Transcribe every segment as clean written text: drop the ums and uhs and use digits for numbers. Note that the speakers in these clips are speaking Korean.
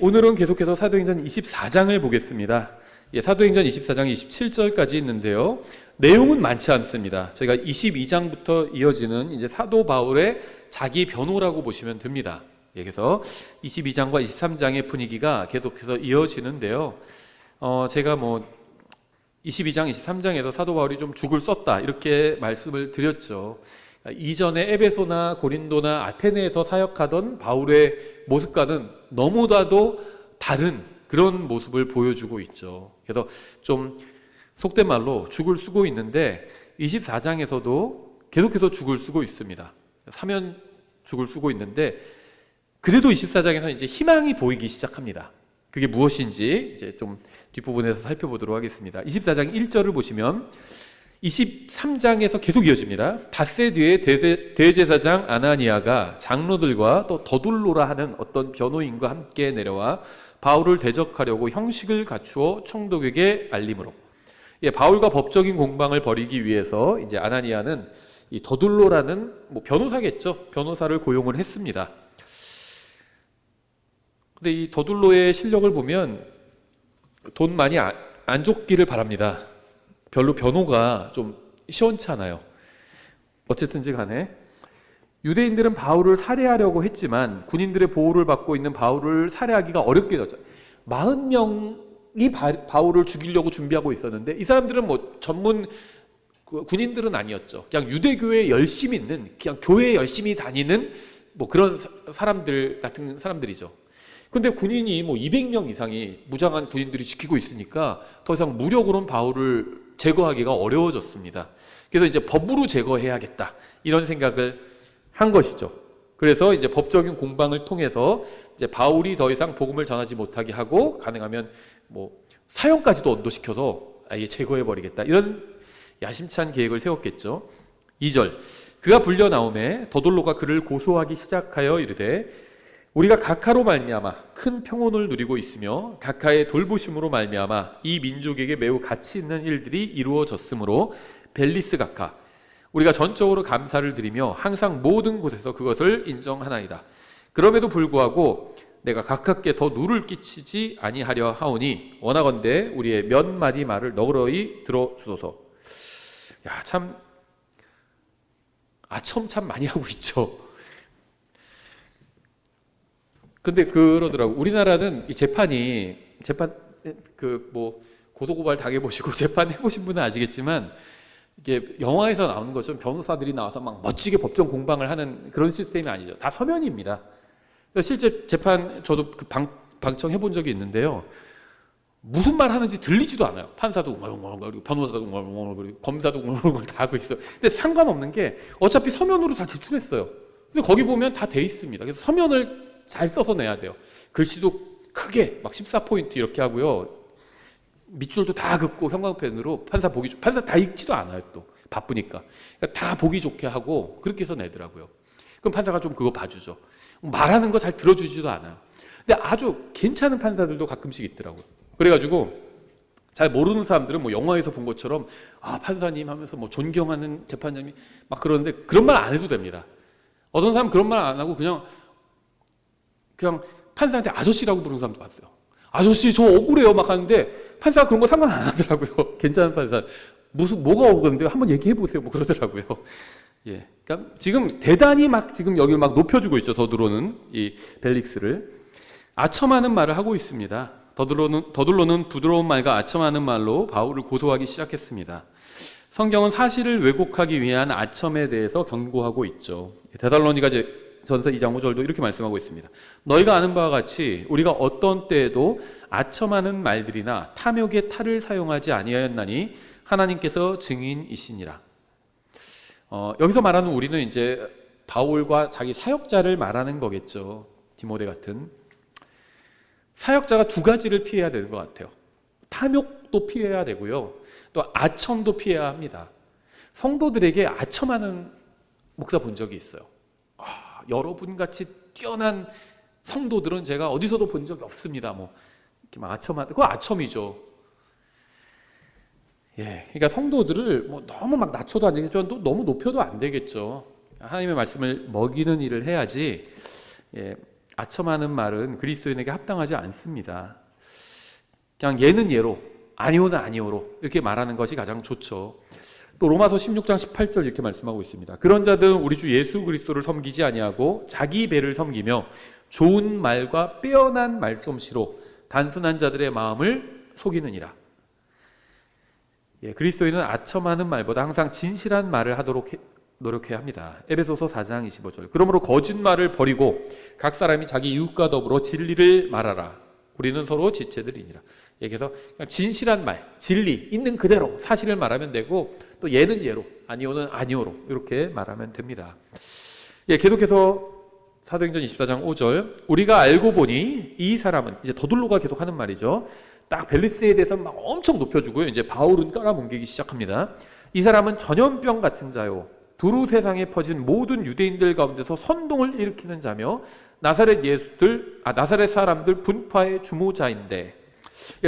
오늘은 계속해서 사도행전 24장을 보겠습니다. 사도행전 24장 27절까지 있는데요. 내용은 많지 않습니다. 저희가 22장부터 이어지는 이제 사도 바울의 자기 변호라고 보시면 됩니다. 그래서 22장과 23장의 분위기가 계속해서 이어지는데요. 제가 22장, 23장에서 사도 바울이 좀 죽을 썼다 이렇게 말씀을 드렸죠. 이전에 에베소나 고린도나 아테네에서 사역하던 바울의 모습과는 너무나도 다른 그런 모습을 보여주고 있죠. 그래서 좀 속된 말로 죽을 쓰고 있는데 24장에서도 계속해서 죽을 쓰고 있습니다. 사면 죽을 쓰고 있는데 그래도 24장에서 이제 희망이 보이기 시작합니다. 그게 무엇인지 이제 좀 뒷부분에서 살펴보도록 하겠습니다. 24장 1절을 보시면 23장에서 계속 이어집니다. 닷새 뒤에 대제사장 아나니아가 장로들과 또 더둘로라 하는 어떤 변호인과 함께 내려와 바울을 대적하려고 형식을 갖추어 총독에게 알림으로. 바울과 법적인 공방을 벌이기 위해서 이제 아나니아는 이 더둘로라는 변호사겠죠. 변호사를 고용을 했습니다. 근데 이 더둘로의 실력을 보면 돈 많이 안 줬기를 바랍니다. 별로 변호가 좀 시원찮아요. 어쨌든지 간에 유대인들은 바울을 살해하려고 했지만 군인들의 보호를 받고 있는 바울을 살해하기가 어렵게 되었죠. 40명이 바울을 죽이려고 준비하고 있었는데 이 사람들은 전문 군인들은 아니었죠. 그냥 유대교에 열심히 있는, 그냥 교회에 열심히 다니는 그런 사람들 같은 사람들이죠. 근데 군인이 200명 이상이 무장한 군인들이 지키고 있으니까 더 이상 무력으로는 바울을 제거하기가 어려워졌습니다. 그래서 이제 법으로 제거해야겠다 이런 생각을 한 것이죠. 그래서 이제 법적인 공방을 통해서 이제 바울이 더 이상 복음을 전하지 못하게 하고 가능하면 사형까지도 언도시켜서 아예 제거해버리겠다 이런 야심찬 계획을 세웠겠죠. 2절 그가 불려 나오매 더둘로가 그를 고소하기 시작하여 이르되 우리가 각하로 말미암아 큰 평온을 누리고 있으며 각하의 돌보심으로 말미암아 이 민족에게 매우 가치 있는 일들이 이루어졌으므로 벨리스 각하 우리가 전적으로 감사를 드리며 항상 모든 곳에서 그것을 인정하나이다. 그럼에도 불구하고 내가 각하께 더 누를 끼치지 아니하려 하오니 원하건대 우리의 몇 마디 말을 너그러이 들어주소서. 참 아첨 참 많이 하고 있죠. 근데 그러더라고. 우리나라는 이 재판 고소고발 당해보시고 재판 해보신 분은 아시겠지만 이게 영화에서 나오는 것처럼 변호사들이 나와서 막 멋지게 법정 공방을 하는 그런 시스템이 아니죠. 다 서면입니다. 실제 재판 저도 방청해 본 적이 있는데요. 무슨 말 하는지 들리지도 않아요. 판사도 웅얼웅얼거리고 변호사도 웅얼웅얼거리고 검사도 웅얼웅얼 다 하고 있어요. 근데 상관없는 게 어차피 서면으로 다 제출했어요. 근데 거기 보면 다 돼 있습니다. 그래서 서면을 잘 써서 내야 돼요. 글씨도 크게 14포인트 이렇게 하고요. 밑줄도 다 긋고 형광펜으로 판사 다 읽지도 않아요. 또 바쁘니까. 그러니까 다 보기 좋게 하고 그렇게 해서 내더라고요. 그럼 판사가 좀 그거 봐주죠. 말하는 거 잘 들어주지도 않아요. 근데 아주 괜찮은 판사들도 가끔씩 있더라고요. 그래가지고 잘 모르는 사람들은 영화에서 본 것처럼 판사님 하면서 존경하는 재판장님 막 그러는데 그런 말 안 해도 됩니다. 어떤 사람은 그런 말 안 하고 그냥 판사한테 아저씨라고 부르는 사람도 봤어요. 아저씨 저 억울해요 막 하는데 판사가 그런 거 상관 안 하더라고요. 괜찮은 판사. 뭐가 억울한데 한번 얘기해 보세요 그러더라고요. 그러니까 지금 대단히 지금 여기를 높여주고 있죠. 더둘로는 이 벨릭스를 아첨하는 말을 하고 있습니다. 더둘로는 부드러운 말과 아첨하는 말로 바울을 고소하기 시작했습니다. 성경은 사실을 왜곡하기 위한 아첨에 대해서 경고하고 있죠. 데살로니가 전서 2장 5절도 이렇게 말씀하고 있습니다. 너희가 아는 바와 같이 우리가 어떤 때에도 아첨하는 말들이나 탐욕의 탈을 사용하지 아니하였나니 하나님께서 증인이시니라. 여기서 말하는 우리는 이제 바울과 자기 사역자를 말하는 거겠죠. 디모데 같은 사역자가 두 가지를 피해야 되는 것 같아요. 탐욕도 피해야 되고요. 또 아첨도 피해야 합니다. 성도들에게 아첨하는 목사 본 적이 있어요. 여러분같이 뛰어난 성도들은 제가 어디서도 본 적이 없습니다. 이렇게 그거 아첨이죠. 그러니까 성도들을 너무 낮춰도 안 되겠지만 또 너무 높여도 안 되겠죠. 하나님의 말씀을 먹이는 일을 해야지 아첨하는 말은 그리스도인에게 합당하지 않습니다. 그냥 예는 예로, 아니오는 아니오로 이렇게 말하는 것이 가장 좋죠. 또 로마서 16장 18절 이렇게 말씀하고 있습니다. 그런 자들은 우리 주 예수 그리스도를 섬기지 아니하고 자기 배를 섬기며 좋은 말과 빼어난 말솜씨로 단순한 자들의 마음을 속이느니라. 그리스도인은 아첨하는 말보다 항상 진실한 말을 하도록 노력해야 합니다. 에베소서 4장 25절. 그러므로 거짓말을 버리고 각 사람이 자기 이웃과 더불어 진리를 말하라. 우리는 서로 지체들이니라. 그래서 진실한 말, 진리 있는 그대로 사실을 말하면 되고, 또 예는 예로, 아니오는 아니오로 이렇게 말하면 됩니다. 계속해서 사도행전 24장 5절. 우리가 알고 보니 이 사람은, 이제 더둘로가 계속 하는 말이죠. 딱 벨리스에 대해서 막 엄청 높여주고요. 이제 바울은 깔아뭉개기 시작합니다. 이 사람은 전염병 같은 자요, 두루 세상에 퍼진 모든 유대인들 가운데서 선동을 일으키는 자며 나사렛 사람들 분파의 주모자인데,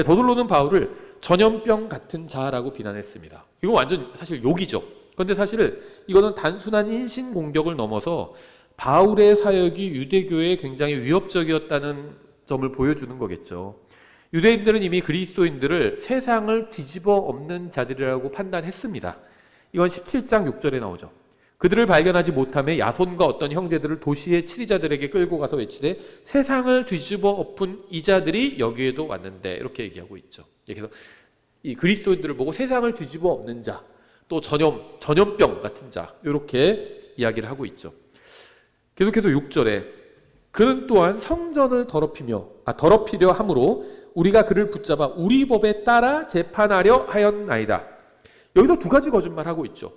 더둘로는 바울을 전염병 같은 자라고 비난했습니다. 이거 완전 사실 욕이죠. 그런데 사실 이거는 단순한 인신 공격을 넘어서 바울의 사역이 유대교에 굉장히 위협적이었다는 점을 보여주는 거겠죠. 유대인들은 이미 그리스도인들을 세상을 뒤집어 엎는 자들이라고 판단했습니다. 이건 17장 6절에 나오죠. 그들을 발견하지 못하며 야손과 어떤 형제들을 도시의 치리자들에게 끌고 가서 외치되 세상을 뒤집어 엎은 이자들이 여기에도 왔는데, 이렇게 얘기하고 있죠. 그래서 이 그리스도인들을 보고 세상을 뒤집어 엎는 자, 또 전염병 같은 자, 이렇게 이야기를 하고 있죠. 계속해서 6절에 그는 또한 성전을 더럽히려 함으로 우리가 그를 붙잡아 우리 법에 따라 재판하려 하였나이다. 여기서 두 가지 거짓말하고 있죠.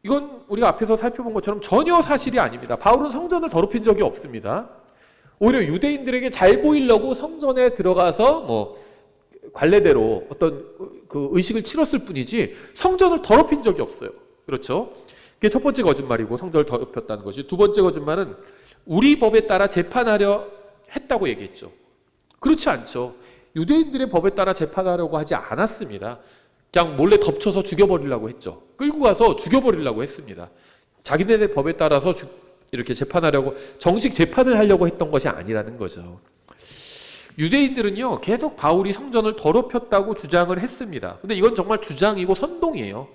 이건 우리가 앞에서 살펴본 것처럼 전혀 사실이 아닙니다. 바울은 성전을 더럽힌 적이 없습니다. 오히려 유대인들에게 잘 보이려고 성전에 들어가서 관례대로 어떤 그 의식을 치렀을 뿐이지 성전을 더럽힌 적이 없어요. 그렇죠? 그게 첫 번째 거짓말이고, 성전을 더럽혔다는 것이. 두 번째 거짓말은 우리 법에 따라 재판하려 했다고 얘기했죠. 그렇지 않죠. 유대인들의 법에 따라 재판하려고 하지 않았습니다. 그냥 몰래 덮쳐서 죽여버리려고 했죠. 끌고 가서 죽여버리려고 했습니다. 자기네들 법에 따라서 이렇게 재판하려고, 정식 재판을 하려고 했던 것이 아니라는 거죠. 유대인들은요, 계속 바울이 성전을 더럽혔다고 주장을 했습니다. 근데 이건 정말 주장이고 선동이에요.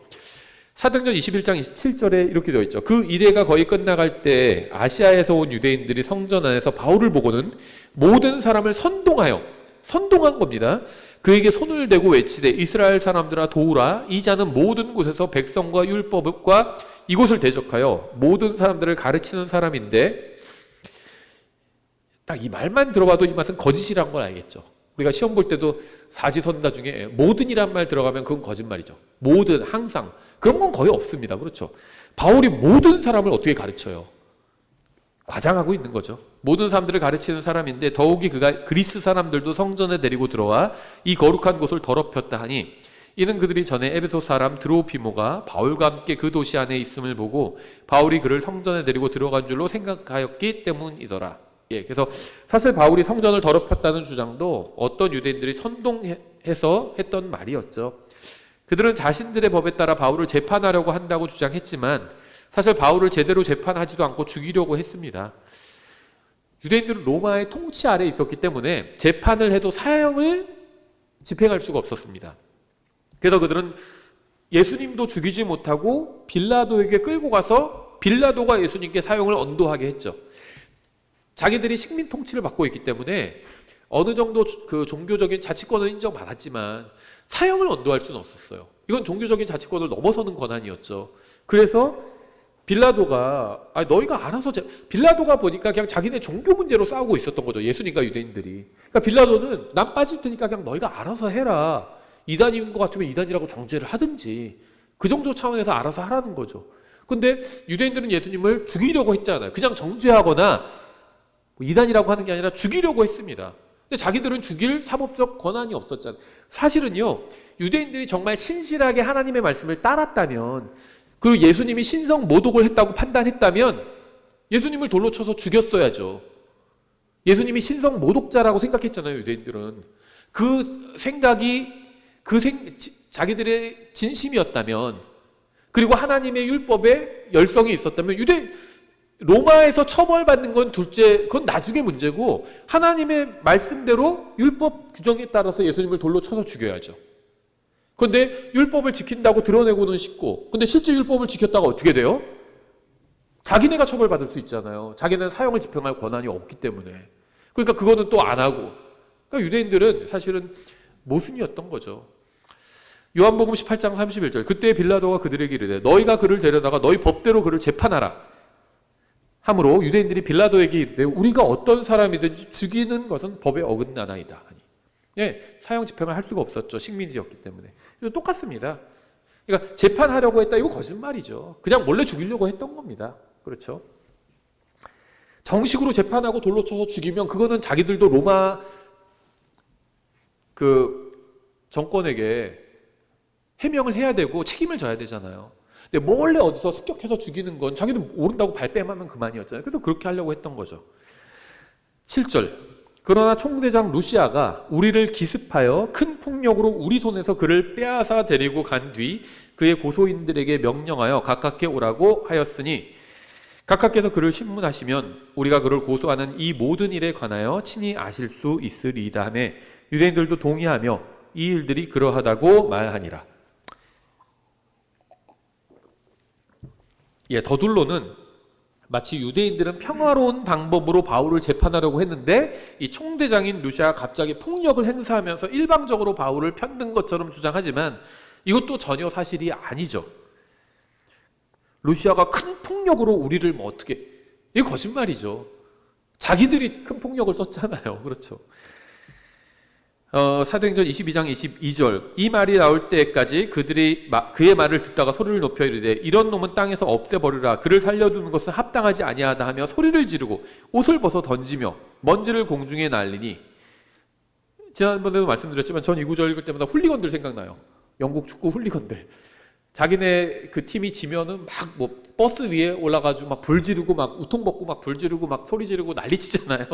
사도행전 21장 27절에 이렇게 되어 있죠. 그 이래가 거의 끝나갈 때 아시아에서 온 유대인들이 성전 안에서 바울을 보고는 모든 사람을 선동한 겁니다. 그에게 손을 대고 외치되 이스라엘 사람들아 도우라. 이 자는 모든 곳에서 백성과 율법과 이곳을 대적하여 모든 사람들을 가르치는 사람인데, 딱 이 말만 들어봐도 이 맛은 거짓이란 걸 알겠죠. 우리가 시험 볼 때도 사지선다 중에 모든이란 말 들어가면 그건 거짓말이죠. 모든, 항상, 그런 건 거의 없습니다. 그렇죠? 바울이 모든 사람을 어떻게 가르쳐요? 과장하고 있는 거죠. 모든 사람들을 가르치는 사람인데 더욱이 그가 그리스 사람들도 성전에 데리고 들어와 이 거룩한 곳을 더럽혔다 하니, 이는 그들이 전에 에베소 사람 드로피모가 바울과 함께 그 도시 안에 있음을 보고 바울이 그를 성전에 데리고 들어간 줄로 생각하였기 때문이더라. 그래서 사실 바울이 성전을 더럽혔다는 주장도 어떤 유대인들이 선동해서 했던 말이었죠. 그들은 자신들의 법에 따라 바울을 재판하려고 한다고 주장했지만 사실 바울을 제대로 재판하지도 않고 죽이려고 했습니다. 유대인들은 로마의 통치 아래에 있었기 때문에 재판을 해도 사형을 집행할 수가 없었습니다. 그래서 그들은 예수님도 죽이지 못하고 빌라도에게 끌고 가서 빌라도가 예수님께 사형을 언도하게 했죠. 자기들이 식민 통치를 받고 있기 때문에 어느 정도 그 종교적인 자치권을 인정받았지만 사형을 언도할 수는 없었어요. 이건 종교적인 자치권을 넘어서는 권한이었죠. 그래서 빌라도가 너희가 알아서 빌라도가 보니까 그냥 자기네 종교 문제로 싸우고 있었던 거죠. 예수님과 유대인들이. 그러니까 빌라도는 난 빠질 테니까 그냥 너희가 알아서 해라. 이단인 것 같으면 이단이라고 정죄를 하든지, 그 정도 차원에서 알아서 하라는 거죠. 근데 유대인들은 예수님을 죽이려고 했잖아요. 그냥 정죄하거나 이단이라고 하는 게 아니라 죽이려고 했습니다. 근데 자기들은 죽일 사법적 권한이 없었잖아요. 사실은요, 유대인들이 정말 신실하게 하나님의 말씀을 따랐다면, 그리고 예수님이 신성 모독을 했다고 판단했다면 예수님을 돌로 쳐서 죽였어야죠. 예수님이 신성 모독자라고 생각했잖아요, 유대인들은. 그 생각이 자기들의 진심이었다면, 그리고 하나님의 율법에 열성이 있었다면 로마에서 처벌받는 건 둘째, 그건 나중에 문제고 하나님의 말씀대로 율법 규정에 따라서 예수님을 돌로 쳐서 죽여야죠. 그런데 율법을 지킨다고 드러내고는 쉽고, 근데 실제 율법을 지켰다가 어떻게 돼요? 자기네가 처벌받을 수 있잖아요. 자기네는 사형을 집행할 권한이 없기 때문에. 그러니까 그거는 또 안 하고. 그러니까 유대인들은 사실은 모순이었던 거죠. 요한복음 18장 31절, 그때 빌라도가 그들에게 이르되 너희가 그를 데려다가 너희 법대로 그를 재판하라 하므로 유대인들이 빌라도에게 이르되 우리가 어떤 사람이든지 죽이는 것은 법에 어긋나나이다 하니. 예, 사형 집행을 할 수가 없었죠. 식민지였기 때문에. 똑같습니다. 그러니까 재판하려고 했다, 이거 거짓말이죠. 그냥 몰래 죽이려고 했던 겁니다. 그렇죠? 정식으로 재판하고 돌로 쳐서 죽이면 그거는 자기들도 로마 정권에게 해명을 해야 되고 책임을 져야 되잖아요. 근데 몰래 어디서 습격해서 죽이는 건 자기는 모른다고 발뺌하면 그만이었잖아요. 그래서 그렇게 하려고 했던 거죠. 7절, 그러나 총대장 루시아가 우리를 기습하여 큰 폭력으로 우리 손에서 그를 빼앗아 데리고 간 뒤 그의 고소인들에게 명령하여 가깝게 오라고 하였으니 각하께서 그를 신문하시면 우리가 그를 고소하는 이 모든 일에 관하여 친히 아실 수 있으리이다 하매 유대인들도 동의하며 이 일들이 그러하다고 말하니라. 예, 더둘로는 마치 유대인들은 평화로운 방법으로 바울을 재판하려고 했는데 이 총대장인 루시아가 갑자기 폭력을 행사하면서 일방적으로 바울을 편든 것처럼 주장하지만 이것도 전혀 사실이 아니죠. 루시아가 큰 폭력으로 우리를 어떻게, 이거 거짓말이죠. 자기들이 큰 폭력을 썼잖아요. 그렇죠. 사도행전 22장 22절, 이 말이 나올 때까지 그들이 그의 말을 듣다가 소리를 높여 이르되 이런 놈은 땅에서 없애버리라, 그를 살려두는 것은 합당하지 아니하다 하며 소리를 지르고 옷을 벗어 던지며 먼지를 공중에 날리니. 지난번에도 말씀드렸지만 전 이 구절 읽을 때마다 훌리건들 생각나요. 영국 축구 훌리건들. 자기네 그 팀이 지면은 막 버스 위에 올라가지고 막 불 지르고 막 우통 벗고 막 불 지르고 막 소리 지르고 난리치잖아요.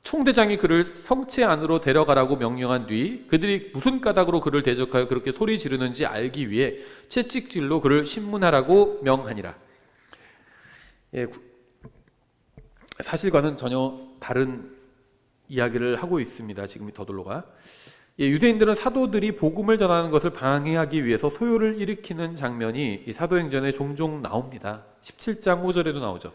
총대장이 그를 성체 안으로 데려가라고 명령한 뒤 그들이 무슨 까닭으로 그를 대적하여 그렇게 소리 지르는지 알기 위해 채찍질로 그를 신문하라고 명하니라. 예, 사실과는 전혀 다른 이야기를 하고 있습니다. 지금 더둘로가. 예, 유대인들은 사도들이 복음을 전하는 것을 방해하기 위해서 소요를 일으키는 장면이 이 사도행전에 종종 나옵니다. 17장 5절에도 나오죠.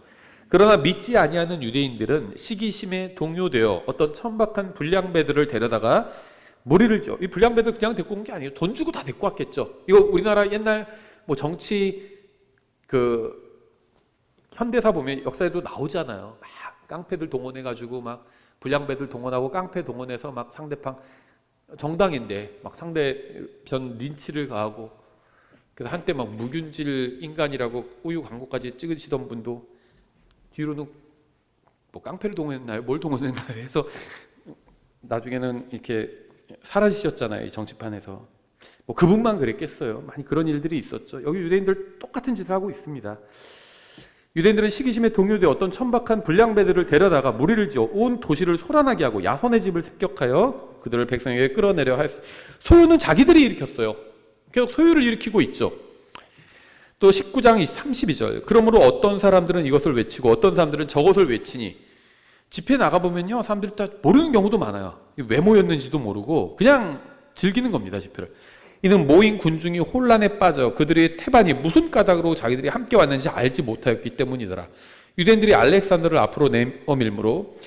그러나 믿지 아니하는 유대인들은 시기심에 동요되어 어떤 천박한 불량배들을 데려다가 무리를 줘. 이 불량배들 그냥 데리고 온 게 아니에요. 돈 주고 다 데리고 왔겠죠. 이거 우리나라 옛날 정치 현대사 보면 역사에도 나오잖아요. 막 깡패들 동원해가지고 막 불량배들 동원하고 깡패 동원해서 막 상대방 정당인데 막 상대편 린치를 가하고, 그래서 한때 막 무균질 인간이라고 우유 광고까지 찍으시던 분도 뒤로는 깡패를 동원했나요? 뭘 동원했나요? 해서 나중에는 이렇게 사라지셨잖아요. 이 정치판에서. 그분만 그랬겠어요. 많이 그런 일들이 있었죠. 여기 유대인들 똑같은 짓을 하고 있습니다. 유대인들은 시기심에 동요되어 어떤 천박한 불량배들을 데려다가 무리를 지어 온 도시를 소란하게 하고 야손의 집을 습격하여 그들을 백성에게 끌어내려 하였어요. 소요는 자기들이 일으켰어요. 계속 소요를 일으키고 있죠. 또 19장 32절, 그러므로 어떤 사람들은 이것을 외치고 어떤 사람들은 저것을 외치니. 집회 나가보면요, 사람들이 다 모르는 경우도 많아요. 왜 모였는지도 모르고 그냥 즐기는 겁니다, 집회를. 이는 모인 군중이 혼란에 빠져 그들의 태반이 무슨 까닭으로 자기들이 함께 왔는지 알지 못하였기 때문이더라. 유대인들이 알렉산더를 앞으로 내어밀므로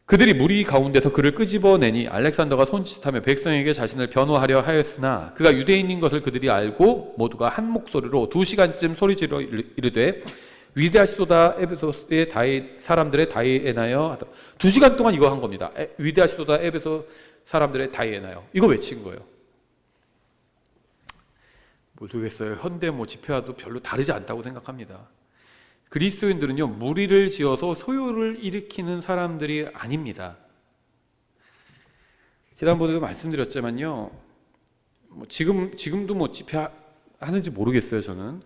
그들이 무리 가운데서 그를 끄집어내니 알렉산더가 손짓하며 백성에게 자신을 변호하려 하였으나 그가 유대인인 것을 그들이 알고 모두가 한 목소리로 2시간쯤 소리지르 이르되 위대하시도다 에베소의 사람들의 다이에나여 하더라. 2시간 동안 이거 한 겁니다. 위대하시도다 에베소 사람들의 다이에나여, 이거 외친 거예요. 모르겠어요. 현대 집회와도 별로 다르지 않다고 생각합니다. 그리스도인들은요, 무리를 지어서 소요를 일으키는 사람들이 아닙니다. 지난번에도 말씀드렸지만요, 지금도 집회 하는지 모르겠어요. 저는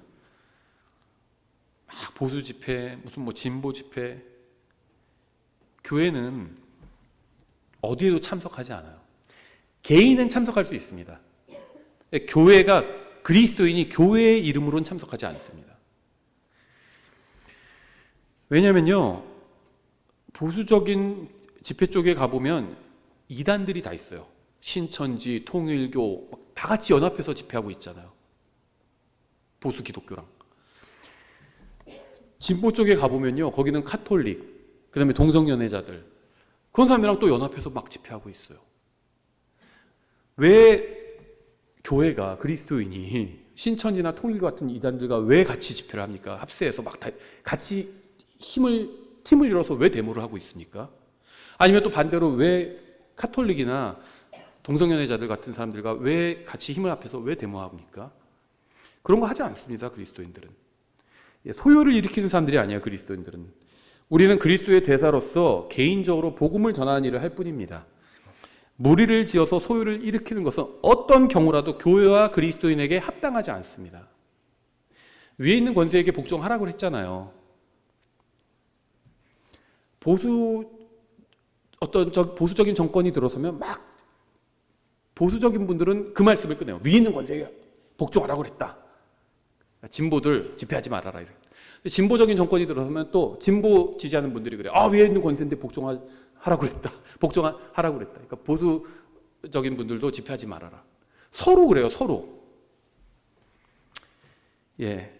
보수 집회, 무슨 진보 집회, 교회는 어디에도 참석하지 않아요. 개인은 참석할 수 있습니다. 그리스도인이 교회의 이름으로는 참석하지 않습니다. 왜냐면요, 보수적인 집회 쪽에 가보면 이단들이 다 있어요. 신천지, 통일교 다 같이 연합해서 집회하고 있잖아요. 보수 기독교랑. 진보 쪽에 가보면요, 거기는 카톨릭, 그 다음에 동성연애자들, 그런 사람이랑 또 연합해서 막 집회하고 있어요. 왜 교회가, 그리스도인이 신천지나 통일교 같은 이단들과 왜 같이 집회를 합니까? 합세해서 막 다 같이 팀을 이뤄서 왜 데모를 하고 있습니까? 아니면 또 반대로 왜 카톨릭이나 동성연애자들 같은 사람들과 왜 같이 힘을 합해서 왜 데모합니까? 그런 거 하지 않습니다, 그리스도인들은. 소요를 일으키는 사람들이 아니에요, 그리스도인들은. 우리는 그리스도의 대사로서 개인적으로 복음을 전하는 일을 할 뿐입니다. 무리를 지어서 소요를 일으키는 것은 어떤 경우라도 교회와 그리스도인에게 합당하지 않습니다. 위에 있는 권세에게 복종하라고 했잖아요. 보수적인 정권이 들어서면 막 보수적인 분들은 그 말씀을 꺼내요. 위에 있는 권세에 복종하라고 그랬다. 진보들 집회하지 말아라. 진보적인 정권이 들어서면 또 진보 지지하는 분들이 그래요. 위에 있는 권세인데 복종하라고 그랬다. 복종하라고 그랬다. 그러니까 보수적인 분들도 집회하지 말아라. 서로 그래요, 서로. 예.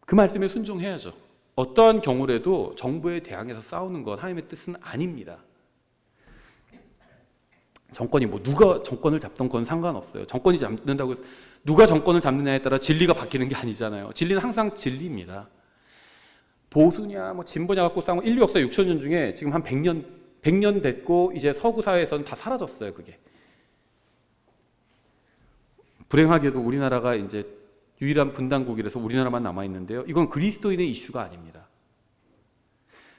그 말씀에 순종해야죠. 어떠한 경우라도 정부에 대항해서 싸우는 건 하나님의 뜻은 아닙니다. 정권이 누가 정권을 잡던 건 상관없어요. 정권이 잡는다고 해서 누가 정권을 잡느냐에 따라 진리가 바뀌는 게 아니잖아요. 진리는 항상 진리입니다. 보수냐 진보냐 갖고 싸우면 인류 역사 6천 년 중에 지금 한 100년 됐고 이제 서구 사회에서는 다 사라졌어요, 그게. 불행하게도 우리나라가 이제 유일한 분단국이라서 우리나라만 남아 있는데요. 이건 그리스도인의 이슈가 아닙니다.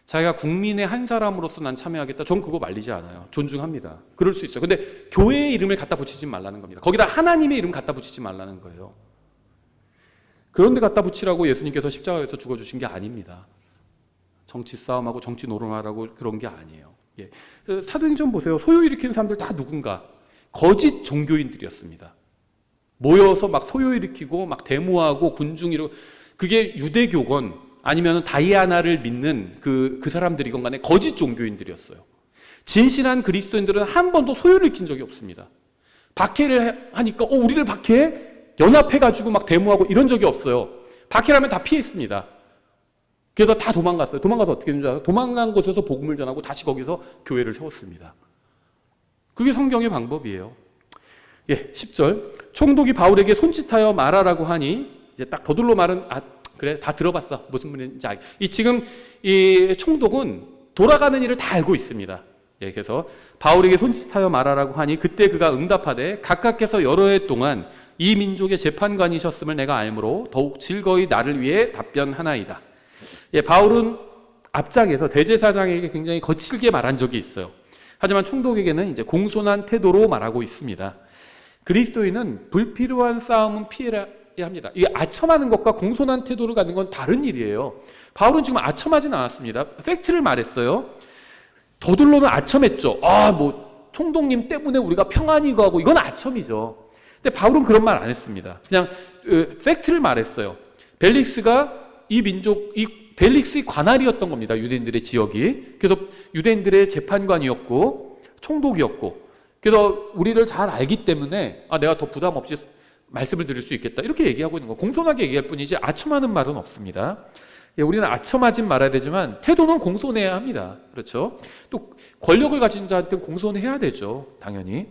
자기가 국민의 한 사람으로서 난 참여하겠다. 전 그거 말리지 않아요. 존중합니다. 그럴 수 있어요. 근데 교회의 이름을 갖다 붙이지 말라는 겁니다. 거기다 하나님의 이름 갖다 붙이지 말라는 거예요. 그런데 갖다 붙이라고 예수님께서 십자가에서 죽어주신 게 아닙니다. 정치 싸움하고 정치 노름하라고 그런 게 아니에요. 예. 사도행전 보세요. 소요 일으키는 사람들 다 누군가? 거짓 종교인들이었습니다. 모여서 막 소요 일으키고 막 데모하고 군중이고, 그게 유대교건 아니면 다이아나를 믿는 그 사람들이건 간에 거짓 종교인들이었어요. 진실한 그리스도인들은 한 번도 소요를 일으킨 적이 없습니다. 박해를 하니까 우리를 박해해? 연합해가지고 막 데모하고 이런 적이 없어요. 박해를 하면 다 피했습니다. 그래서 다 도망갔어요. 도망가서 어떻게 했는지 알아요? 도망간 곳에서 복음을 전하고 다시 거기서 교회를 세웠습니다. 그게 성경의 방법이에요. 예, 10절. 총독이 바울에게 손짓하여 말하라고 하니, 이제 딱 거둘러 말은 그래, 다 들어봤어. 무슨 말인지 지금 이 총독은 돌아가는 일을 다 알고 있습니다. 예, 그래서 바울에게 손짓하여 말하라고 하니 그때 그가 응답하되 각각께서 여러 해 동안 이 민족의 재판관이셨음을 내가 알므로 더욱 즐거이 나를 위해 답변하나이다. 예, 바울은 앞장에서 대제사장에게 굉장히 거칠게 말한 적이 있어요. 하지만 총독에게는 이제 공손한 태도로 말하고 있습니다. 그리스도인은 불필요한 싸움은 피해야 합니다. 이게 아첨하는 것과 공손한 태도를 갖는 건 다른 일이에요. 바울은 지금 아첨하진 않았습니다. 팩트를 말했어요. 더둘러는 아첨했죠. 총독님 때문에 우리가 평안히 가고, 이건 아첨이죠. 근데 바울은 그런 말 안 했습니다. 그냥 팩트를 말했어요. 벨릭스가 벨릭스의 관할이었던 겁니다. 유대인들의 지역이. 그래서 유대인들의 재판관이었고 총독이었고, 그래서 우리를 잘 알기 때문에 내가 더 부담 없이 말씀을 드릴 수 있겠다, 이렇게 얘기하고 있는 거. 공손하게 얘기할 뿐이지 아첨하는 말은 없습니다. 예, 우리는 아첨하진 말아야 되지만 태도는 공손해야 합니다. 그렇죠? 또 권력을 가진 자한테는 공손해야 되죠, 당연히.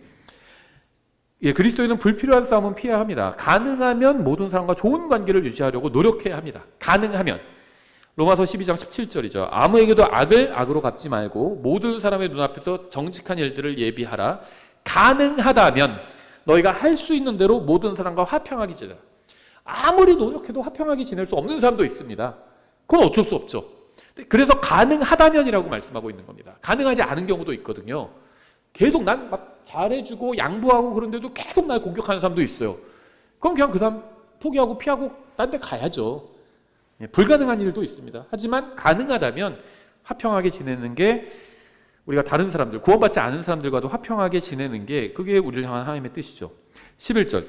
예, 그리스도인은 불필요한 싸움은 피해야 합니다. 가능하면 모든 사람과 좋은 관계를 유지하려고 노력해야 합니다. 가능하면. 로마서 12장 17절이죠. 아무에게도 악을 악으로 갚지 말고 모든 사람의 눈앞에서 정직한 일들을 예비하라. 가능하다면 너희가 할 수 있는 대로 모든 사람과 화평하게 지내라. 아무리 노력해도 화평하게 지낼 수 없는 사람도 있습니다. 그건 어쩔 수 없죠. 그래서 가능하다면이라고 말씀하고 있는 겁니다. 가능하지 않은 경우도 있거든요. 계속 난 막 잘해주고 양보하고 그런데도 계속 날 공격하는 사람도 있어요. 그럼 그냥 그 사람 포기하고 피하고 딴 데 가야죠. 불가능한 일도 있습니다. 하지만 가능하다면 화평하게 지내는 게, 우리가 다른 사람들, 구원받지 않은 사람들과도 화평하게 지내는 게, 그게 우리를 향한 하나님의 뜻이죠. 11절.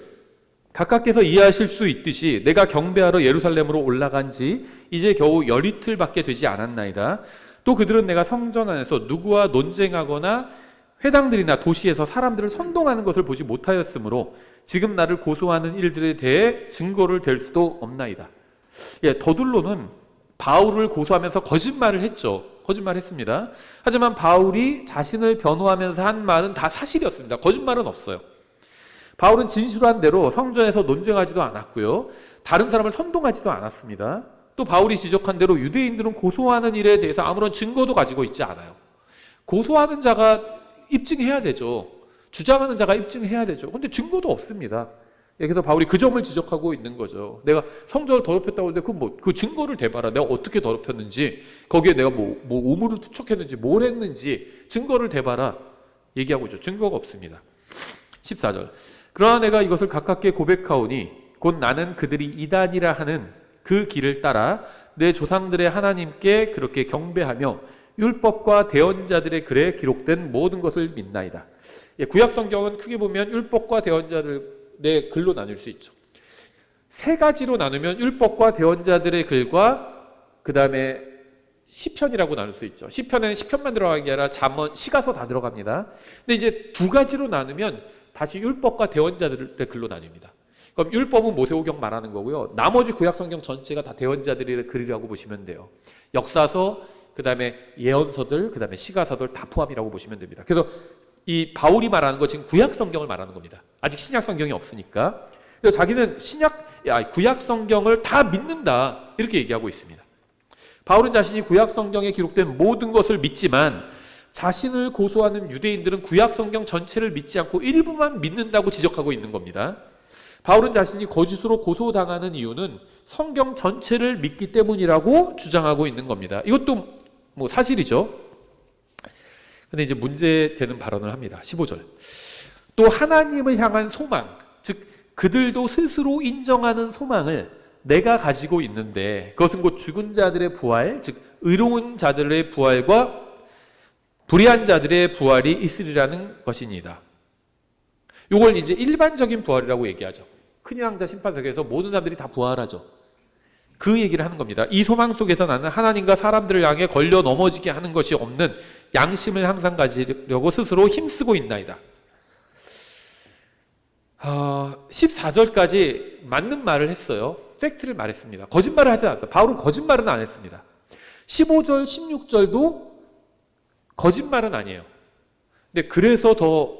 각각께서 이해하실 수 있듯이 내가 경배하러 예루살렘으로 올라간 지 이제 겨우 열이틀밖에 되지 않았나이다. 또 그들은 내가 성전 안에서 누구와 논쟁하거나 회당들이나 도시에서 사람들을 선동하는 것을 보지 못하였으므로 지금 나를 고소하는 일들에 대해 증거를 댈 수도 없나이다. 더둘로는 바울을 고소하면서 거짓말을 했죠. 거짓말했습니다. 하지만 바울이 자신을 변호하면서 한 말은 다 사실이었습니다. 거짓말은 없어요. 바울은 진술한 대로 성전에서 논쟁하지도 않았고요. 다른 사람을 선동하지도 않았습니다. 또 바울이 지적한 대로 유대인들은 고소하는 일에 대해서 아무런 증거도 가지고 있지 않아요. 고소하는 자가 입증해야 되죠. 주장하는 자가 입증해야 되죠. 그런데 증거도 없습니다. 그래서 바울이 그 점을 지적하고 있는 거죠. 내가 성전을 더럽혔다고 하는데 그 증거를 대봐라. 내가 어떻게 더럽혔는지, 거기에 내가 뭐 오물을 투척했는지, 뭘 했는지 증거를 대봐라. 얘기하고 있죠. 증거가 없습니다. 14절. 그러나 내가 이것을 가깝게 고백하오니 곧 나는 그들이 이단이라 하는 그 길을 따라 내 조상들의 하나님께 그렇게 경배하며 율법과 대언자들의 글에 기록된 모든 것을 믿나이다. 구약 성경은 크게 보면 율법과 대언자들의 글로 나눌 수 있죠. 세 가지로 나누면 율법과 대언자들의 글과 그 다음에 시편이라고 나눌 수 있죠. 시편에는 시편만 들어가는 게 아니라 잠언, 시가서 다 들어갑니다. 근데 이제 두 가지로 나누면 다시 율법과 대언자들의 글로 나뉩니다. 그럼 율법은 모세오경 말하는 거고요. 나머지 구약 성경 전체가 다 대언자들의 글이라고 보시면 돼요. 역사서, 그 다음에 예언서들, 그 다음에 시가서들 다 포함이라고 보시면 됩니다. 그래서 이 바울이 말하는 거 지금 구약 성경을 말하는 겁니다. 아직 신약 성경이 없으니까. 그래서 자기는 구약 성경을 다 믿는다 이렇게 얘기하고 있습니다. 바울은 자신이 구약 성경에 기록된 모든 것을 믿지만 자신을 고소하는 유대인들은 구약 성경 전체를 믿지 않고 일부만 믿는다고 지적하고 있는 겁니다. 바울은 자신이 거짓으로 고소당하는 이유는 성경 전체를 믿기 때문이라고 주장하고 있는 겁니다. 이것도 뭐 사실이죠. 근데 이제 문제되는 발언을 합니다. 15절. 또 하나님을 향한 소망, 즉 그들도 스스로 인정하는 소망을 내가 가지고 있는데 그것은 곧 죽은 자들의 부활, 즉 의로운 자들의 부활과 불의한 자들의 부활이 있으리라는 것이니이다. 이걸 이제 일반적인 부활이라고 얘기하죠. 큰 왕자 심판석에서 모든 사람들이 다 부활하죠. 그 얘기를 하는 겁니다. 이 소망 속에서 나는 하나님과 사람들을 향해 걸려 넘어지게 하는 것이 없는 양심을 항상 가지려고 스스로 힘쓰고 있나이다. 14절까지 맞는 말을 했어요. 팩트를 말했습니다. 거짓말을 하지 않았어요. 바울은 거짓말은 안 했습니다. 15절, 16절도 거짓말은 아니에요. 근데 그래서 더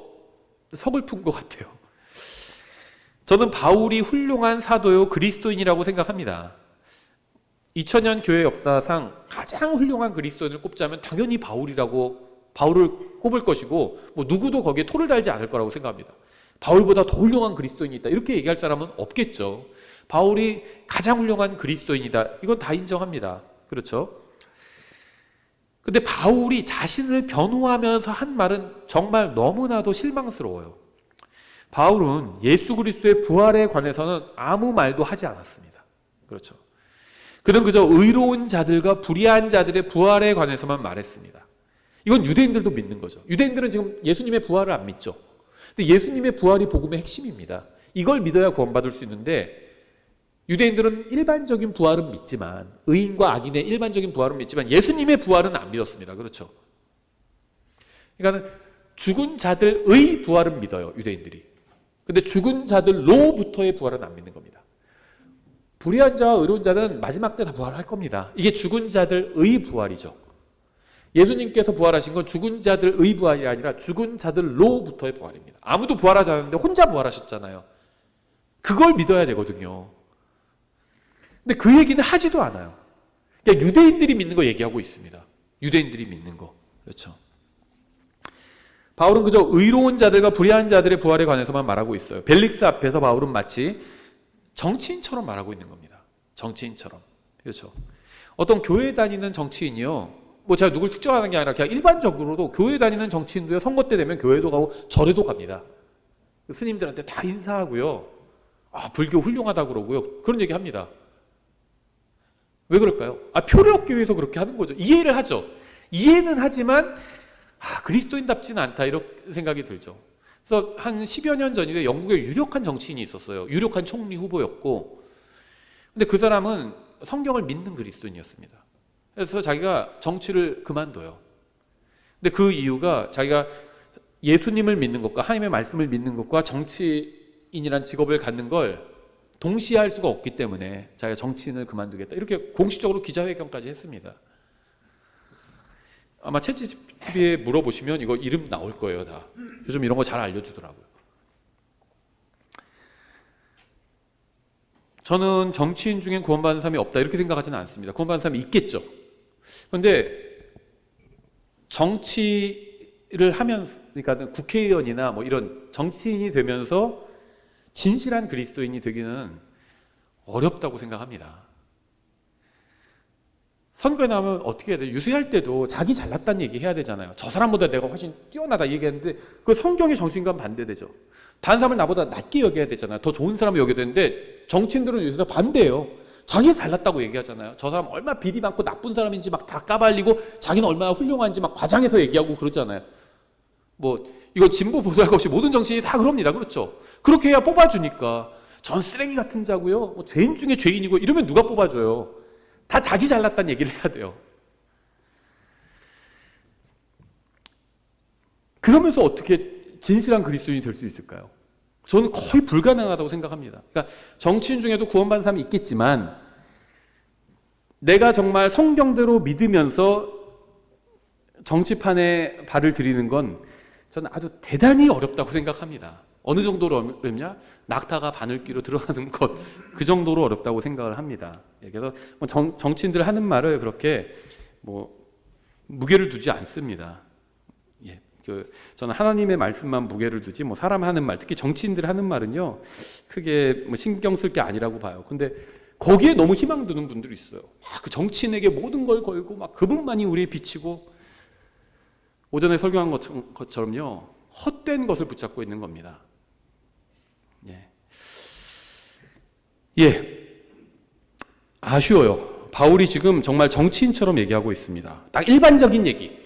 서글픈 것 같아요. 저는 바울이 훌륭한 사도요 그리스도인이라고 생각합니다. 2000년 교회 역사상 가장 훌륭한 그리스도인을 꼽자면 당연히 바울을 꼽을 것이고 뭐 누구도 거기에 토를 달지 않을 거라고 생각합니다. 바울보다 더 훌륭한 그리스도인이 있다 이렇게 얘기할 사람은 없겠죠. 바울이 가장 훌륭한 그리스도인이다 이건 다 인정합니다. 그렇죠? 근데 바울이 자신을 변호하면서 한 말은 정말 너무나도 실망스러워요. 바울은 예수 그리스도의 부활에 관해서는 아무 말도 하지 않았습니다. 그렇죠. 그는 그저 의로운 자들과 불의한 자들의 부활에 관해서만 말했습니다. 이건 유대인들도 믿는 거죠. 유대인들은 지금 예수님의 부활을 안 믿죠. 근데 예수님의 부활이 복음의 핵심입니다. 이걸 믿어야 구원받을 수 있는데 유대인들은 일반적인 부활은 믿지만 의인과 악인의 일반적인 부활은 믿지만 예수님의 부활은 안 믿었습니다. 그렇죠. 그러니까 죽은 자들의 부활은 믿어요. 유대인들이. 근데 죽은 자들로부터의 부활은 안 믿는 겁니다. 불의한 자와 의로운 자는 마지막 때 다 부활할 겁니다. 이게 죽은 자들의 부활이죠. 예수님께서 부활하신 건 죽은 자들의 부활이 아니라 죽은 자들로부터의 부활입니다. 아무도 부활하지 않았는데 혼자 부활하셨잖아요. 그걸 믿어야 되거든요. 근데 그 얘기는 하지도 않아요. 그러니까 유대인들이 믿는 거 얘기하고 있습니다. 유대인들이 믿는 거. 그렇죠. 바울은 그저 의로운 자들과 불의한 자들의 부활에 관해서만 말하고 있어요. 벨릭스 앞에서 바울은 마치 정치인처럼 말하고 있는 겁니다. 정치인처럼. 그렇죠. 어떤 교회 다니는 정치인이요. 뭐 제가 누굴 특정하는 게 아니라 그냥 일반적으로도 교회 다니는 정치인도요. 선거 때 되면 교회도 가고 절에도 갑니다. 스님들한테 다 인사하고요. 불교 훌륭하다 그러고요. 그런 얘기 합니다. 왜 그럴까요? 표를 얻기 위해서 그렇게 하는 거죠. 이해를 하죠. 이해는 하지만 그리스도인답지는 않다 이런 생각이 들죠. 그래서 한 10여 년 전인데 영국에 유력한 정치인이 있었어요. 유력한 총리 후보였고, 근데 그 사람은 성경을 믿는 그리스도인이었습니다. 그래서 자기가 정치를 그만둬요. 근데 그 이유가 자기가 예수님을 믿는 것과 하나님의 말씀을 믿는 것과 정치인이란 직업을 갖는 걸 동시에 할 수가 없기 때문에 자기가 정치인을 그만두겠다, 이렇게 공식적으로 기자회견까지 했습니다. 아마 챗GPT에 물어보시면 이거 이름 나올 거예요. 다 요즘 이런 거 잘 알려주더라고요. 저는 정치인 중엔 구원받는 사람이 없다 이렇게 생각하지는 않습니다. 구원받는 사람이 있겠죠. 그런데 정치를 하면서, 그러니까 국회의원이나 뭐 이런 정치인이 되면서 진실한 그리스도인이 되기는 어렵다고 생각합니다. 선거에 나오면 어떻게 해야 돼요? 유세할 때도 자기 잘났다는 얘기 해야 되잖아요. 저 사람보다 내가 훨씬 뛰어나다 얘기했는데 그 성경의 정신과 반대되죠. 다른 사람을 나보다 낮게 여겨야 되잖아야 더 좋은 사람을 여겨야 되는데 정치인들은 유세에서 반대예요. 자기가 잘났다고 얘기하잖아요. 저 사람 얼마나 비리 많고 나쁜 사람인지 막 다 까발리고 자기는 얼마나 훌륭한지 막 과장해서 얘기하고 그러잖아요. 뭐 이거 진보 보수할 것 없이 모든 정치인이 다 그럽니다. 그렇죠? 그렇게 해야 뽑아주니까. 전 쓰레기 같은 자고요, 뭐 죄인 중에 죄인이고 이러면 누가 뽑아줘요? 다 자기 잘났다는 얘기를 해야 돼요. 그러면서 어떻게 진실한 그리스도인이 될 수 있을까요? 저는 거의 불가능하다고 생각합니다. 그러니까 정치인 중에도 구원받는 사람이 있겠지만 내가 정말 성경대로 믿으면서 정치판에 발을 들이는 건 저는 아주 대단히 어렵다고 생각합니다. 어느 정도로 어렵냐? 낙타가 바늘귀로 들어가는 것, 그 정도로 어렵다고 생각을 합니다. 그래서 정치인들 하는 말을 그렇게 무게를 두지 않습니다. 저는 하나님의 말씀만 무게를 두지 사람 하는 말, 특히 정치인들 하는 말은요 크게 신경 쓸 게 아니라고 봐요. 근데 거기에 너무 희망 두는 분들이 있어요. 그 정치인에게 모든 걸 걸고 막 그분만이 우리의 빛이고, 오전에 설교한 것처럼요 헛된 것을 붙잡고 있는 겁니다. 아쉬워요. 바울이 지금 정말 정치인처럼 얘기하고 있습니다. 딱 일반적인 얘기.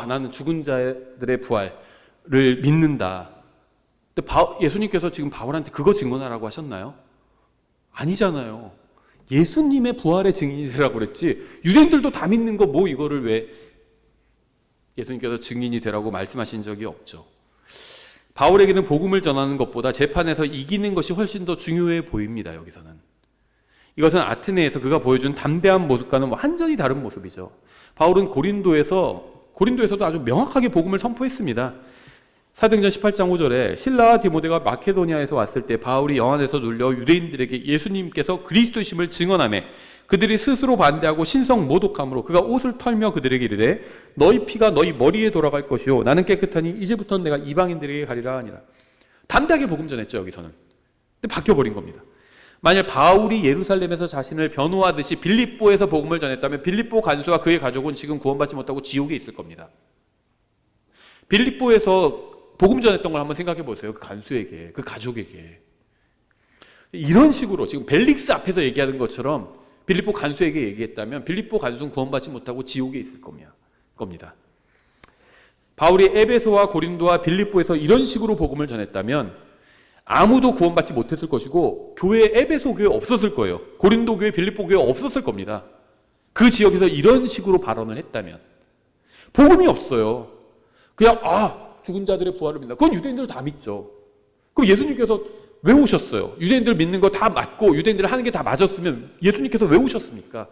나는 죽은 자들의 부활을 믿는다. 근데 예수님께서 지금 바울한테 그거 증언하라고 하셨나요? 아니잖아요. 예수님의 부활의 증인이 되라고 그랬지. 유대인들도 다 믿는 거 이거를 왜 예수님께서 증인이 되라고 말씀하신 적이 없죠. 바울에게는 복음을 전하는 것보다 재판에서 이기는 것이 훨씬 더 중요해 보입니다. 여기서는 이것은 아테네에서 그가 보여준 담대한 모습과는 완전히 다른 모습이죠. 바울은 고린도에서도 아주 명확하게 복음을 선포했습니다. 사도행전 18장 5절에 실라와 디모데가 마케도니아에서 왔을 때 바울이 영안에서 눌려 유대인들에게 예수님께서 그리스도이심을 증언하며 그들이 스스로 반대하고 신성 모독함으로 그가 옷을 털며 그들에게 이르되 너희 피가 너희 머리에 돌아갈 것이요 나는 깨끗하니 이제부터는 내가 이방인들에게 가리라 하니라. 담대하게 복음 전했죠. 여기서는. 근데 바뀌어버린 겁니다. 만약 바울이 예루살렘에서 자신을 변호하듯이 빌립보에서 복음을 전했다면 빌립보 간수와 그의 가족은 지금 구원받지 못하고 지옥에 있을 겁니다. 빌립보에서 복음 전했던 걸 한번 생각해 보세요. 그 간수에게, 그 가족에게. 이런 식으로 지금 벨릭스 앞에서 얘기하는 것처럼 빌립보 간수에게 얘기했다면 빌립보 간수는 구원받지 못하고 지옥에 있을 겁니다. 바울이 에베소와 고린도와 빌립보에서 이런 식으로 복음을 전했다면 아무도 구원받지 못했을 것이고 교회, 에베소 교회 없었을 거예요. 고린도 교회, 빌립보 교회 없었을 겁니다. 그 지역에서 이런 식으로 발언을 했다면. 복음이 없어요. 그냥 죽은 자들의 부활을 믿는다. 그건 유대인들 다 믿죠. 그럼 예수님께서 왜 오셨어요? 유대인들 믿는 거 다 맞고 유대인들 하는 게 다 맞았으면 예수님께서 왜 오셨습니까?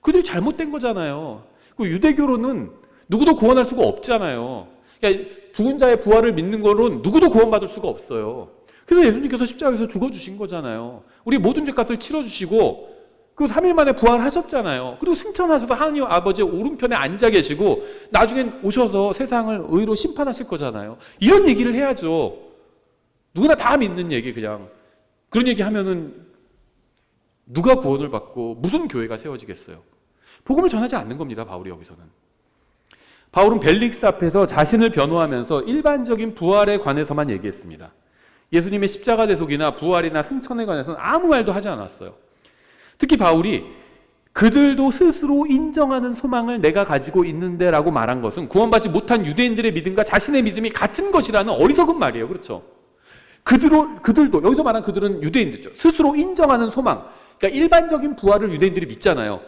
그들이 잘못된 거잖아요. 그 유대교로는 누구도 구원할 수가 없잖아요. 그러니까 죽은 자의 부활을 믿는 거로는 누구도 구원받을 수가 없어요. 그래서 예수님께서 십자가에서 죽어주신 거잖아요. 우리 모든 죄값을 치러주시고 그 3일 만에 부활하셨잖아요. 그리고 승천하셔서 하나님 아버지의 오른편에 앉아 계시고 나중엔 오셔서 세상을 의로 심판하실 거잖아요. 이런 얘기를 해야죠. 누구나 다 믿는 얘기, 그냥 그런 얘기 하면은 누가 구원을 받고 무슨 교회가 세워지겠어요? 복음을 전하지 않는 겁니다. 바울이 여기서는. 바울은 벨릭스 앞에서 자신을 변호하면서 일반적인 부활에 관해서만 얘기했습니다. 예수님의 십자가 대속이나 부활이나 승천에 관해서는 아무 말도 하지 않았어요. 특히 바울이 그들도 스스로 인정하는 소망을 내가 가지고 있는데 라고 말한 것은 구원받지 못한 유대인들의 믿음과 자신의 믿음이 같은 것이라는 어리석은 말이에요. 그렇죠? 그들도 여기서 말한 그들은 유대인들이죠. 스스로 인정하는 소망. 그러니까 일반적인 부활을 유대인들이 믿잖아요.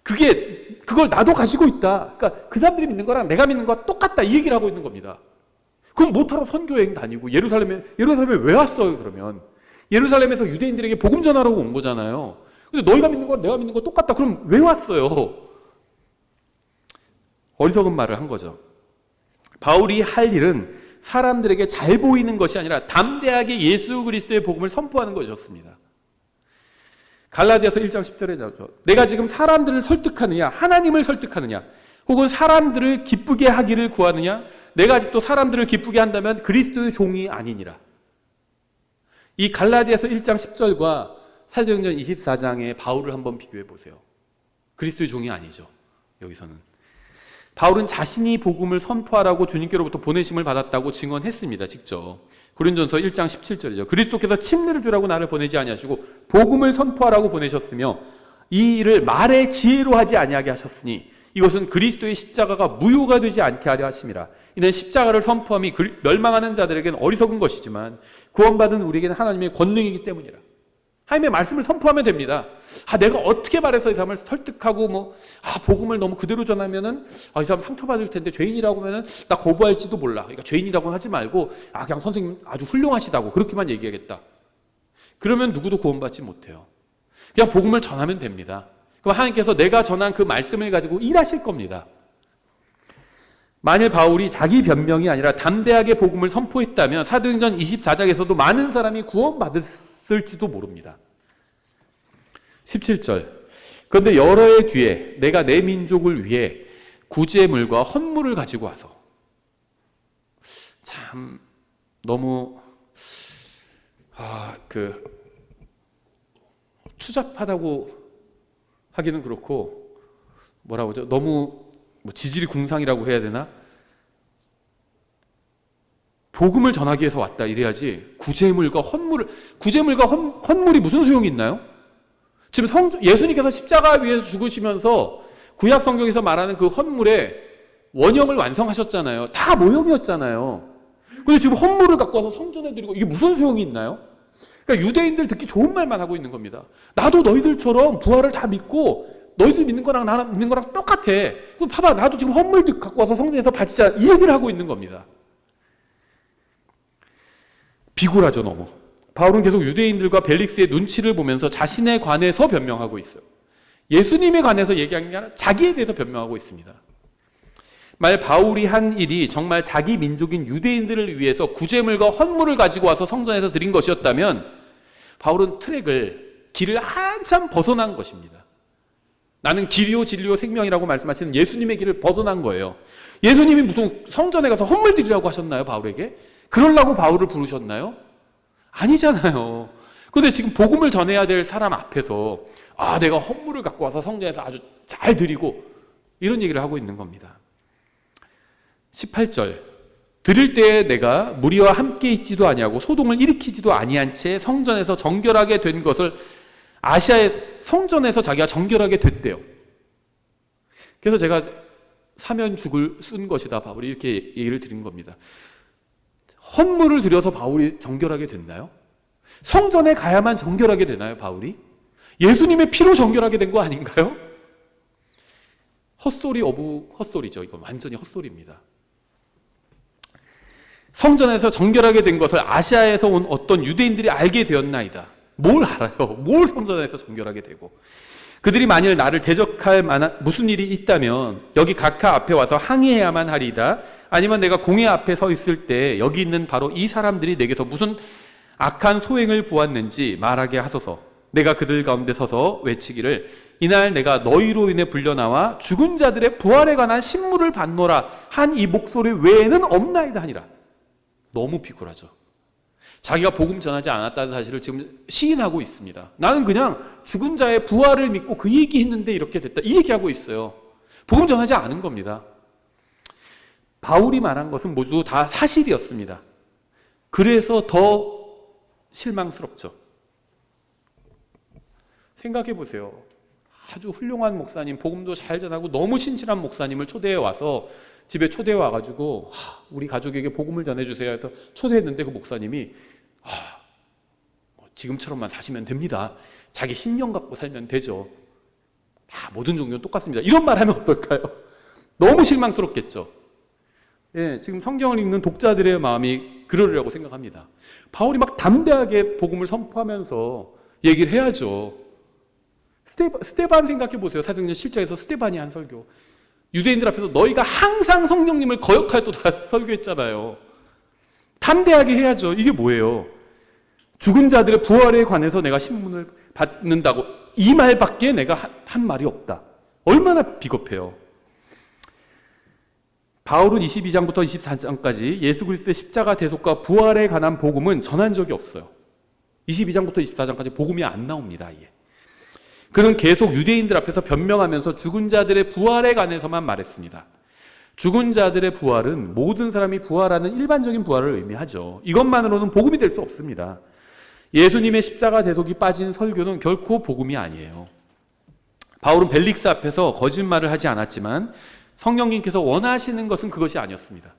그걸 나도 가지고 있다. 그러니까 그 사람들이 믿는 거랑 내가 믿는 거랑 똑같다. 이 얘기를 하고 있는 겁니다. 그럼 못하러 선교여행 다니고 예루살렘에 왜 왔어요, 그러면? 예루살렘에서 유대인들에게 복음 전하라고 온 거잖아요. 근데 너희가 믿는 거랑 내가 믿는 거 똑같다. 그럼 왜 왔어요? 어리석은 말을 한 거죠. 바울이 할 일은 사람들에게 잘 보이는 것이 아니라 담대하게 예수 그리스도의 복음을 선포하는 것이었습니다. 갈라디아서 1장 10절에 나오죠. 내가 지금 사람들을 설득하느냐, 하나님을 설득하느냐, 혹은 사람들을 기쁘게 하기를 구하느냐, 내가 아직도 사람들을 기쁘게 한다면 그리스도의 종이 아니니라. 이 갈라디아서 1장 10절과 사도행전 24장의 바울을 한번 비교해 보세요. 그리스도의 종이 아니죠. 여기서는. 바울은 자신이 복음을 선포하라고 주님께로부터 보내심을 받았다고 증언했습니다. 직접. 고린도전서 1장 17절이죠. 그리스도께서 침례를 주라고 나를 보내지 아니하시고 복음을 선포하라고 보내셨으며 이 일을 말의 지혜로 하지 아니하게 하셨으니 이것은 그리스도의 십자가가 무효가 되지 않게 하려 하심이라. 이는 십자가를 선포함이 멸망하는 자들에게는 어리석은 것이지만 구원받은 우리에게는 하나님의 권능이기 때문이라. 하나님의 말씀을 선포하면 됩니다. 내가 어떻게 말해서 이 사람을 설득하고 복음을 너무 그대로 전하면은 이 사람 상처받을 텐데 죄인이라고 하면은 나 거부할지도 몰라. 그러니까 죄인이라고는 하지 말고 그냥 선생님 아주 훌륭하시다고 그렇게만 얘기하겠다. 그러면 누구도 구원받지 못해요. 그냥 복음을 전하면 됩니다. 그럼 하나님께서 내가 전한 그 말씀을 가지고 일하실 겁니다. 만일 바울이 자기 변명이 아니라 담대하게 복음을 선포했다면 사도행전 24장에서도 많은 사람이 구원받았을지도 모릅니다. 17절. 그런데 여러 해 뒤에 내가 내 민족을 위해 구제물과 헌물을 가지고 와서 참 너무 추잡하다고 하기는 그렇고 뭐라고 하죠? 너무 지질이 궁상이라고 해야 되나? 복음을 전하기 위해서 왔다 이래야지 구제물과 헌물이 무슨 소용이 있나요? 지금 예수님께서 십자가 위에서 죽으시면서 구약 성경에서 말하는 그 헌물의 원형을 완성하셨잖아요. 다 모형이었잖아요. 근데 지금 헌물을 갖고 와서 성전에 드리고 이게 무슨 소용이 있나요? 그러니까 유대인들 듣기 좋은 말만 하고 있는 겁니다. 나도 너희들처럼 부활을 다 믿고 너희들 믿는 거랑 나랑 믿는 거랑 똑같아. 그럼 봐봐, 나도 지금 헌물 갖고 와서 성전에서 바치자. 이 얘기를 하고 있는 겁니다. 비굴하죠, 너무. 바울은 계속 유대인들과 벨릭스의 눈치를 보면서 자신에 관해서 변명하고 있어요. 예수님에 관해서 얘기하는 게 아니라 자기에 대해서 변명하고 있습니다. 만약 바울이 한 일이 정말 자기 민족인 유대인들을 위해서 구제물과 헌물을 가지고 와서 성전에서 드린 것이었다면 바울은 길을 한참 벗어난 것입니다. 나는 길이요 진리요 생명이라고 말씀하시는 예수님의 길을 벗어난 거예요. 예수님이 무슨 성전에 가서 헌물 드리라고 하셨나요, 바울에게? 그러려고 바울을 부르셨나요? 아니잖아요. 그런데 지금 복음을 전해야 될 사람 앞에서 내가 헌물을 갖고 와서 성전에서 아주 잘 드리고 이런 얘기를 하고 있는 겁니다. 18절. 드릴 때에 내가 무리와 함께 있지도 아니하고 소동을 일으키지도 아니한 채 성전에서 정결하게 된 것을 아시아의 성전에서 자기가 정결하게 됐대요. 그래서 제가 사면죽을 쓴 것이다, 바울이 이렇게 얘기를 드린 겁니다. 헌물을 드려서 바울이 정결하게 됐나요? 성전에 가야만 정결하게 되나요, 바울이? 예수님의 피로 정결하게 된 거 아닌가요? 헛소리 오브 헛소리죠. 이건 완전히 헛소리입니다. 성전에서 정결하게 된 것을 아시아에서 온 어떤 유대인들이 알게 되었나이다. 뭘 알아요? 뭘 성전에서 정결하게 되고. 그들이 만일 나를 대적할 만한 무슨 일이 있다면 여기 각하 앞에 와서 항의해야만 하리이다. 아니면 내가 공회 앞에 서 있을 때 여기 있는 바로 이 사람들이 내게서 무슨 악한 소행을 보았는지 말하게 하소서. 내가 그들 가운데 서서 외치기를 이날 내가 너희로 인해 불려나와 죽은 자들의 부활에 관한 신문을 받노라 한 이 목소리 외에는 없나이다 하니라. 너무 비굴하죠. 자기가 복음 전하지 않았다는 사실을 지금 시인하고 있습니다. 나는 그냥 죽은 자의 부활을 믿고 그 얘기했는데 이렇게 됐다. 이 얘기하고 있어요. 복음 전하지 않은 겁니다. 바울이 말한 것은 모두 다 사실이었습니다. 그래서 더 실망스럽죠. 생각해 보세요. 아주 훌륭한 목사님, 복음도 잘 전하고 너무 신실한 목사님을 초대해 와서 집에 초대해 와가지고 우리 가족에게 복음을 전해주세요 해서 초대했는데 그 목사님이 지금처럼만 사시면 됩니다. 자기 신념 갖고 살면 되죠. 모든 종교는 똑같습니다. 이런 말 하면 어떨까요? 너무 실망스럽겠죠. 예, 지금 성경을 읽는 독자들의 마음이 그러려고 생각합니다. 바울이 막 담대하게 복음을 선포하면서 얘기를 해야죠. 스데반 생각해 보세요. 사도행전 7장에서 스데반이 한 설교. 유대인들 앞에서 너희가 항상 성령님을 거역하여 또 설교했잖아요. 담대하게 해야죠. 이게 뭐예요? 죽은 자들의 부활에 관해서 내가 신문을 받는다고 이 말밖에 내가 한 말이 없다. 얼마나 비겁해요. 바울은 22장부터 24장까지 예수 그리스도의 십자가 대속과 부활에 관한 복음은 전한 적이 없어요. 22장부터 24장까지 복음이 안 나옵니다. 아예. 그는 계속 유대인들 앞에서 변명하면서 죽은 자들의 부활에 관해서만 말했습니다. 죽은 자들의 부활은 모든 사람이 부활하는 일반적인 부활을 의미하죠. 이것만으로는 복음이 될 수 없습니다. 예수님의 십자가 대속이 빠진 설교는 결코 복음이 아니에요. 바울은 벨릭스 앞에서 거짓말을 하지 않았지만 성령님께서 원하시는 것은 그것이 아니었습니다.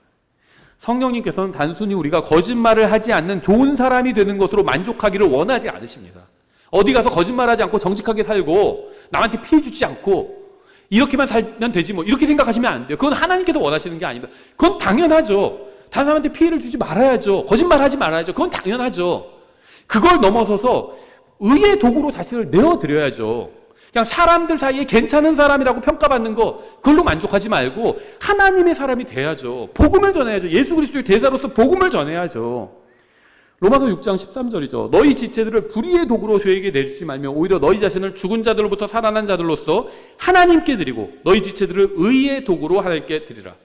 성령님께서는 단순히 우리가 거짓말을 하지 않는 좋은 사람이 되는 것으로 만족하기를 원하지 않으십니다. 어디 가서 거짓말하지 않고 정직하게 살고 남한테 피해 주지 않고 이렇게만 살면 되지 뭐 이렇게 생각하시면 안 돼요. 그건 하나님께서 원하시는 게 아닙니다. 그건 당연하죠. 다른 사람한테 피해를 주지 말아야죠. 거짓말하지 말아야죠. 그건 당연하죠. 그걸 넘어서서 의의 도구로 자신을 내어드려야죠. 그냥 사람들 사이에 괜찮은 사람이라고 평가받는 거 그걸로 만족하지 말고 하나님의 사람이 돼야죠. 복음을 전해야죠. 예수 그리스도의 대사로서 복음을 전해야죠. 로마서 6장 13절이죠. 너희 지체들을 불의의 도구로 저에게 내주지 말며 오히려 너희 자신을 죽은 자들로부터 살아난 자들로서 하나님께 드리고 너희 지체들을 의의 도구로 하나님께 드리라.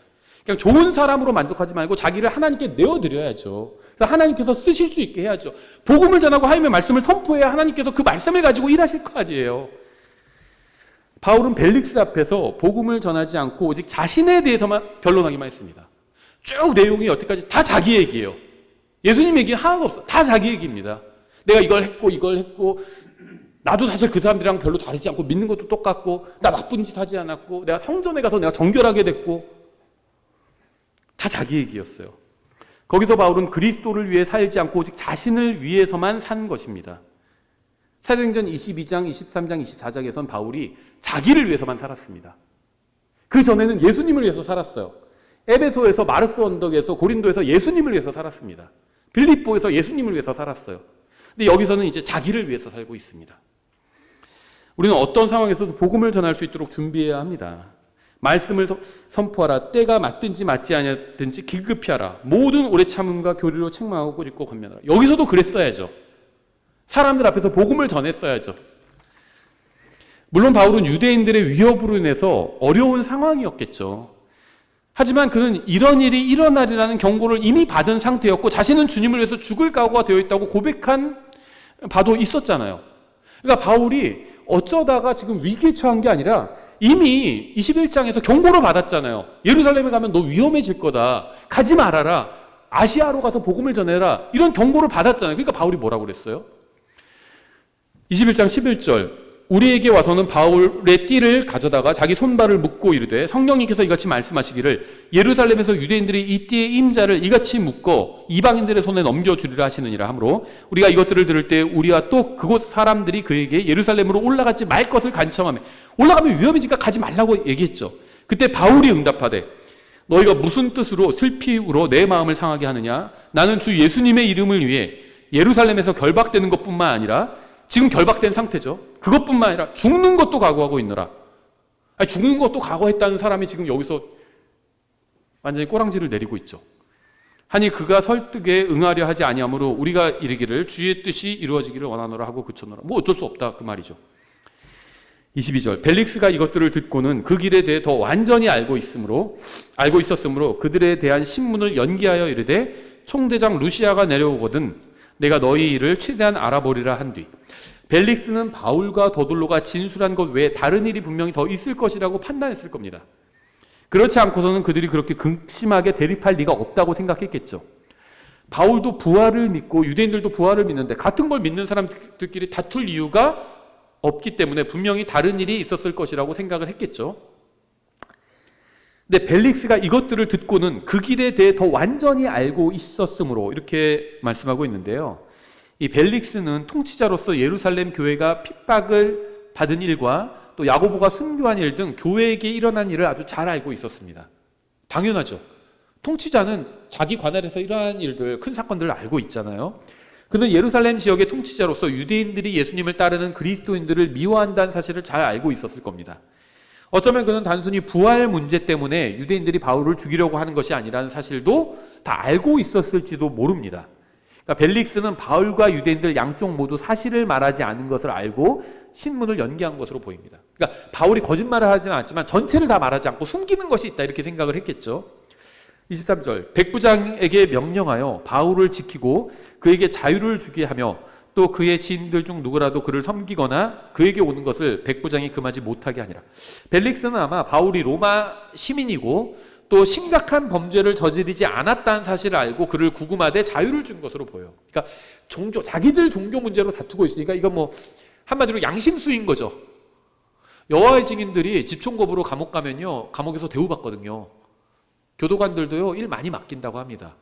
그냥 좋은 사람으로 만족하지 말고 자기를 하나님께 내어드려야죠. 그래서 하나님께서 쓰실 수 있게 해야죠. 복음을 전하고 하나님의 말씀을 선포해야 하나님께서 그 말씀을 가지고 일하실 거 아니에요. 바울은 벨릭스 앞에서 복음을 전하지 않고 오직 자신에 대해서만 변론하기만 했습니다. 쭉 내용이 여태까지 다 자기 얘기예요. 예수님 얘기는 하나도 없어. 다 자기 얘기입니다. 내가 이걸 했고 나도 사실 그 사람들이랑 별로 다르지 않고 믿는 것도 똑같고 나 나쁜 짓 하지 않았고 내가 성전에 가서 내가 정결하게 됐고 다 자기 얘기였어요. 거기서 바울은 그리스도를 위해 살지 않고 오직 자신을 위해서만 산 것입니다. 사도행전 22장, 23장, 24장에선 바울이 자기를 위해서만 살았습니다. 그 전에는 예수님을 위해서 살았어요. 에베소에서 마르스 언덕에서 고린도에서 예수님을 위해서 살았습니다. 빌립보에서 예수님을 위해서 살았어요. 근데 여기서는 이제 자기를 위해서 살고 있습니다. 우리는 어떤 상황에서도 복음을 전할 수 있도록 준비해야 합니다. 말씀을 선포하라. 때가 맞든지 맞지 않든지 길급히 하라. 모든 오래 참음과 교리로 책망하고 꾸짖고 권면하라. 여기서도 그랬어야죠. 사람들 앞에서 복음을 전했어야죠. 물론 바울은 유대인들의 위협으로 인해서 어려운 상황이었겠죠. 하지만 그는 이런 일이 일어나리라는 경고를 이미 받은 상태였고 자신은 주님을 위해서 죽을 각오가 되어 있다고 고백한 바도 있었잖아요. 그러니까 바울이 어쩌다가 지금 위기에 처한 게 아니라 이미 21장에서 경고를 받았잖아요. 예루살렘에 가면 너 위험해질 거다. 가지 말아라. 아시아로 가서 복음을 전해라. 이런 경고를 받았잖아요. 그러니까 바울이 뭐라고 그랬어요? 21장 11절 우리에게 와서는 바울의 띠를 가져다가 자기 손발을 묶고 이르되 성령님께서 이같이 말씀하시기를 예루살렘에서 유대인들이 이 띠의 임자를 이같이 묶어 이방인들의 손에 넘겨주리라 하시느니라 하므로 우리가 이것들을 들을 때 우리와 또 그곳 사람들이 그에게 예루살렘으로 올라가지 말 것을 간청하며 올라가면 위험해지니까 가지 말라고 얘기했죠. 그때 바울이 응답하되 너희가 무슨 뜻으로 슬피 울어 내 마음을 상하게 하느냐? 나는 주 예수님의 이름을 위해 예루살렘에서 결박되는 것뿐만 아니라 지금 결박된 상태죠. 그것뿐만 아니라 죽는 것도 각오하고 있노라. 아니, 죽는 것도 각오했다는 사람이 지금 여기서 완전히 꼬랑지를 내리고 있죠. 하니 그가 설득에 응하려 하지 아니하므로 우리가 이르기를 주의 뜻이 이루어지기를 원하노라 하고 그쳤노라. 뭐 어쩔 수 없다 그 말이죠. 22절 벨릭스가 이것들을 듣고는 그 길에 대해 더 완전히 알고 있었으므로 그들에 대한 신문을 연기하여 이르되 총대장 루시아가 내려오거든 내가 너희 일을 최대한 알아보리라 한 뒤 벨릭스는 바울과 더둘로가 진술한 것 외에 다른 일이 분명히 더 있을 것이라고 판단했을 겁니다. 그렇지 않고서는 그들이 그렇게 극심하게 대립할 리가 없다고 생각했겠죠. 바울도 부활을 믿고 유대인들도 부활을 믿는데 같은 걸 믿는 사람들끼리 다툴 이유가 없기 때문에 분명히 다른 일이 있었을 것이라고 생각을 했겠죠. 근데 벨릭스가 이것들을 듣고는 그 길에 대해 더 완전히 알고 있었으므로 이렇게 말씀하고 있는데요. 이 벨릭스는 통치자로서 예루살렘 교회가 핍박을 받은 일과 또 야고보가 순교한 일 등 교회에게 일어난 일을 아주 잘 알고 있었습니다. 당연하죠. 통치자는 자기 관할에서 이러한 일들, 큰 사건들을 알고 있잖아요. 그는 예루살렘 지역의 통치자로서 유대인들이 예수님을 따르는 그리스도인들을 미워한다는 사실을 잘 알고 있었을 겁니다. 어쩌면 그는 단순히 부활 문제 때문에 유대인들이 바울을 죽이려고 하는 것이 아니라는 사실도 다 알고 있었을지도 모릅니다. 그러니까 벨릭스는 바울과 유대인들 양쪽 모두 사실을 말하지 않은 것을 알고 신문을 연기한 것으로 보입니다. 그러니까 바울이 거짓말을 하지는 않지만 전체를 다 말하지 않고 숨기는 것이 있다 이렇게 생각을 했겠죠. 23절 백부장에게 명령하여 바울을 지키고 그에게 자유를 주게 하며 또 그의 지인들 중 누구라도 그를 섬기거나 그에게 오는 것을 백부장이 금하지 못하게 하니라. 벨릭스는 아마 바울이 로마 시민이고 또 심각한 범죄를 저지르지 않았다는 사실을 알고 그를 구금하되 자유를 준 것으로 보여요. 그러니까 자기들 종교 문제로 다투고 있으니까 이건 뭐 한마디로 양심수인 거죠. 여호와의 증인들이 집총거부로 감옥 가면요, 감옥에서 대우받거든요. 교도관들도요, 일 많이 맡긴다고 합니다.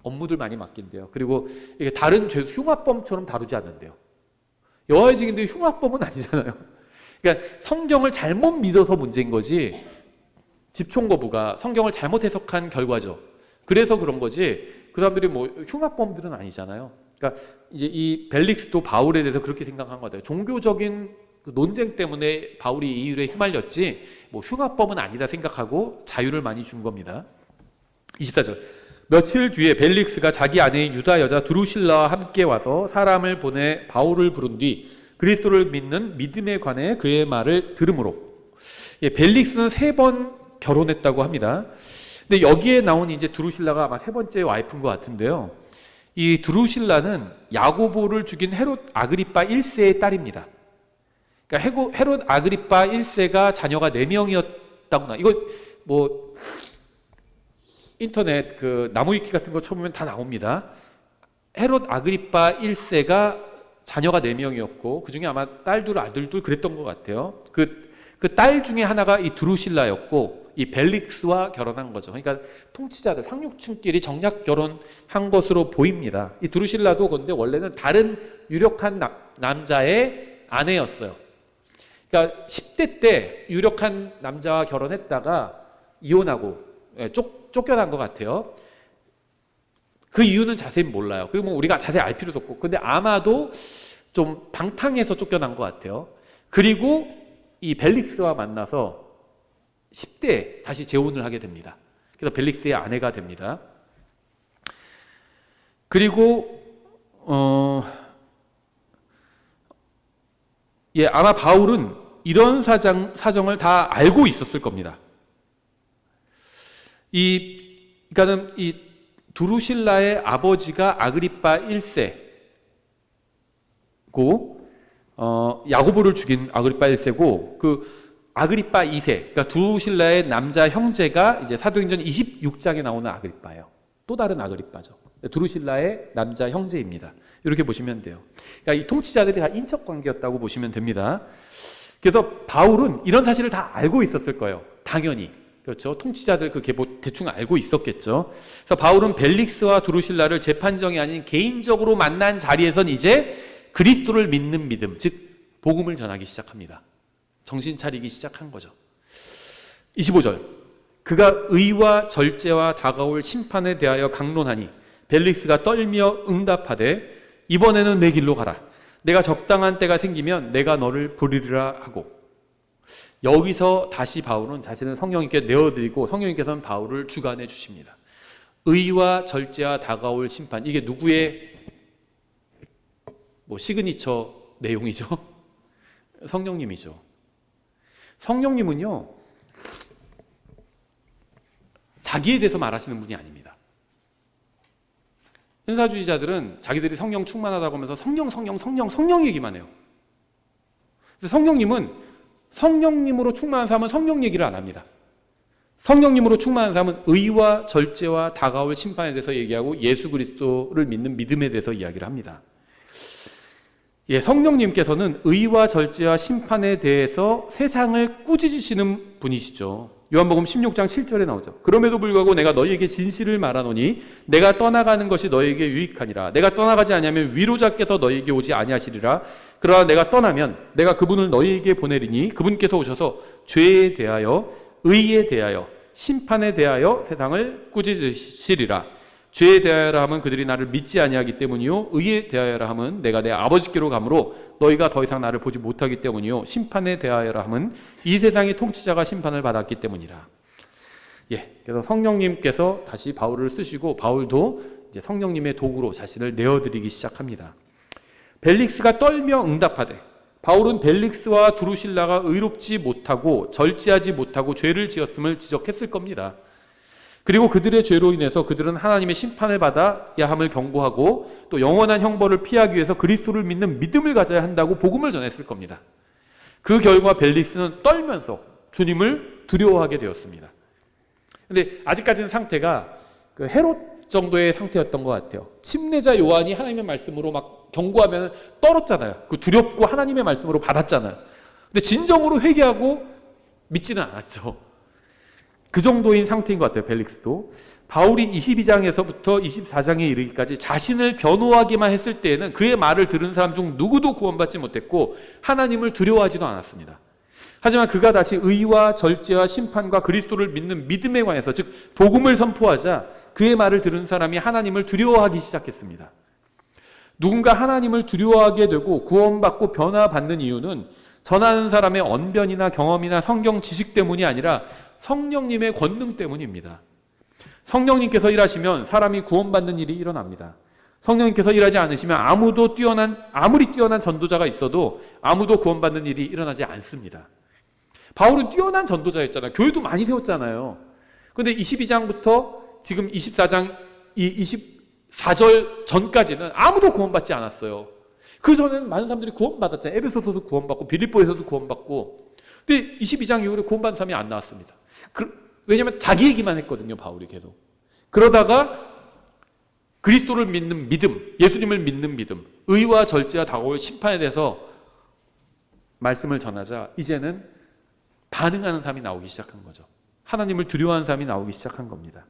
업무들 많이 맡긴대요. 그리고 이게 다른 죄, 흉악범처럼 다루지 않는데요. 여호와의 증인들이 흉악범은 아니잖아요. 그러니까 성경을 잘못 믿어서 문제인 거지, 집총거부가 성경을 잘못 해석한 결과죠. 그래서 그런 거지, 그 사람들이 뭐 흉악범들은 아니잖아요. 그러니까 이제 이 벨릭스도 바울에 대해서 그렇게 생각한 것 같아요. 종교적인 그 논쟁 때문에 바울이 이 일에 휘말렸지, 뭐 흉악범은 아니다 생각하고 자유를 많이 준 겁니다. 24절. 며칠 뒤에 벨릭스가 자기 아내인 유다 여자 드루실라와 함께 와서 사람을 보내 바울을 부른 뒤 그리스도를 믿는 믿음에 관해 그의 말을 들으므로. 벨릭스는 3번 결혼했다고 합니다. 근데 여기에 나온 이제 드루실라가 아마 3번째 와이프인 것 같은데요. 이 드루실라는 야고보를 죽인 헤롯 아그리파 1세의 딸입니다. 그러니까 헤롯 아그리파 1세가 자녀가 4명이었다구나. 이거 뭐 인터넷 그 나무위키 같은 거 쳐보면 다 나옵니다. 헤롯 아그리파 1세가 자녀가 4명이었고 그 중에 아마 딸들 아들들 그랬던 것 같아요. 그 딸 중에 하나가 이 드루실라였고 이 벨릭스와 결혼한 거죠. 그러니까 통치자들 상류층끼리 정략 결혼한 것으로 보입니다. 이 드루실라도 근데 원래는 다른 유력한 남자의 아내였어요. 그러니까 10대 때 유력한 남자와 결혼했다가 이혼하고 쫓겨난 것 같아요. 그 이유는 자세히 몰라요. 그리고 뭐 우리가 자세히 알 필요도 없고, 근데 아마도 좀 방탕해서 쫓겨난 것 같아요. 그리고 이 벨릭스와 만나서 10대에 다시 재혼을 하게 됩니다. 그래서 벨릭스의 아내가 됩니다. 그리고 아마 바울은 이런 사정을 다 알고 있었을 겁니다. 그러니까는 이 두루실라의 아버지가 아그리파 1세고 야고보를 죽인 아그리파 1세고 그 아그리파 2세, 그러니까 두루실라의 남자 형제가 이제 사도행전 26장에 나오는 아그리파예요. 또 다른 아그리파죠. 두루실라의 남자 형제입니다. 이렇게 보시면 돼요. 그러니까 이 통치자들이 다 인척 관계였다고 보시면 됩니다. 그래서 바울은 이런 사실을 다 알고 있었을 거예요. 당연히. 그렇죠. 통치자들 그 계보 대충 알고 있었겠죠. 그래서 바울은 벨릭스와 두루실라를 재판정이 아닌 개인적으로 만난 자리에선 이제 그리스도를 믿는 믿음, 즉 복음을 전하기 시작합니다. 정신 차리기 시작한 거죠. 25절. 그가 의와 절제와 다가올 심판에 대하여 강론하니 벨릭스가 떨며 응답하되 이번에는 내 길로 가라. 내가 적당한 때가 생기면 내가 너를 부르리라 하고. 여기서 다시 바울은 자신을 성령님께 내어드리고 성령님께서는 바울을 주관해 주십니다. 의와 절제와 다가올 심판, 이게 누구의 시그니처 내용이죠? 성령님이죠. 성령님은요, 자기에 대해서 말하시는 분이 아닙니다. 은사주의자들은 자기들이 성령 충만하다고 하면서 성령 얘기만 해요. 그래서 성령님은 성령님으로 충만한 사람은 성령 얘기를 안 합니다. 성령님으로 충만한 사람은 의와 절제와 다가올 심판에 대해서 얘기하고 예수 그리스도를 믿는 믿음에 대해서 이야기를 합니다. 예, 성령님께서는 의와 절제와 심판에 대해서 세상을 꾸짖으시는 분이시죠. 요한복음 16장 7절에 나오죠. 그럼에도 불구하고 내가 너희에게 진실을 말하노니 내가 떠나가는 것이 너희에게 유익하니라. 내가 떠나가지 아니하면 위로자께서 너희에게 오지 아니하시리라. 그러나 내가 떠나면 내가 그분을 너희에게 보내리니 그분께서 오셔서 죄에 대하여 의에 대하여 심판에 대하여 세상을 꾸짖으시리라. 죄에 대하여라 함은 그들이 나를 믿지 아니하기 때문이요 의에 대하여라 함은 내가 내 아버지께로 가므로 너희가 더 이상 나를 보지 못하기 때문이요 심판에 대하여라 함은 이 세상의 통치자가 심판을 받았기 때문이라. 예, 그래서 성령님께서 다시 바울을 쓰시고 바울도 이제 성령님의 도구로 자신을 내어드리기 시작합니다. 벨릭스가 떨며 응답하되, 바울은 벨릭스와 두루실라가 의롭지 못하고 절제하지 못하고 죄를 지었음을 지적했을 겁니다. 그리고 그들의 죄로 인해서 그들은 하나님의 심판을 받아야 함을 경고하고 또 영원한 형벌을 피하기 위해서 그리스도를 믿는 믿음을 가져야 한다고 복음을 전했을 겁니다. 그 결과 벨릭스는 떨면서 주님을 두려워하게 되었습니다. 그런데 아직까지는 상태가 그 헤롯 정도의 상태였던 것 같아요. 침례자 요한이 하나님의 말씀으로 막 경고하면 떨었잖아요. 그 두렵고 하나님의 말씀으로 받았잖아요. 근데 진정으로 회개하고 믿지는 않았죠. 그 정도인 상태인 것 같아요. 벨릭스도. 바울이 22장에서부터 24장에 이르기까지 자신을 변호하기만 했을 때에는 그의 말을 들은 사람 중 누구도 구원받지 못했고 하나님을 두려워하지도 않았습니다. 하지만 그가 다시 의와 절제와 심판과 그리스도를 믿는 믿음에 관해서, 즉 복음을 선포하자 그의 말을 들은 사람이 하나님을 두려워하기 시작했습니다. 누군가 하나님을 두려워하게 되고 구원받고 변화받는 이유는 전하는 사람의 언변이나 경험이나 성경 지식 때문이 아니라 성령님의 권능 때문입니다. 성령님께서 일하시면 사람이 구원받는 일이 일어납니다. 성령님께서 일하지 않으시면 아무리 뛰어난 전도자가 있어도 아무도 구원받는 일이 일어나지 않습니다. 바울은 뛰어난 전도자였잖아요. 교회도 많이 세웠잖아요. 그런데 22장부터 지금 24장 24절 전까지는 아무도 구원받지 않았어요. 그 전에는 많은 사람들이 구원받았잖아요. 에베소서도 구원받고 빌립보에서도 구원받고. 근데 22장 이후로 구원받은 사람이 안 나왔습니다. 왜냐하면 자기 얘기만 했거든요. 바울이 계속. 그러다가 그리스도를 믿는 믿음, 예수님을 믿는 믿음, 의와 절제와 다가올 심판에 대해서 말씀을 전하자 이제는 반응하는 사람이 나오기 시작한 거죠. 하나님을 두려워하는 사람이 나오기 시작한 겁니다.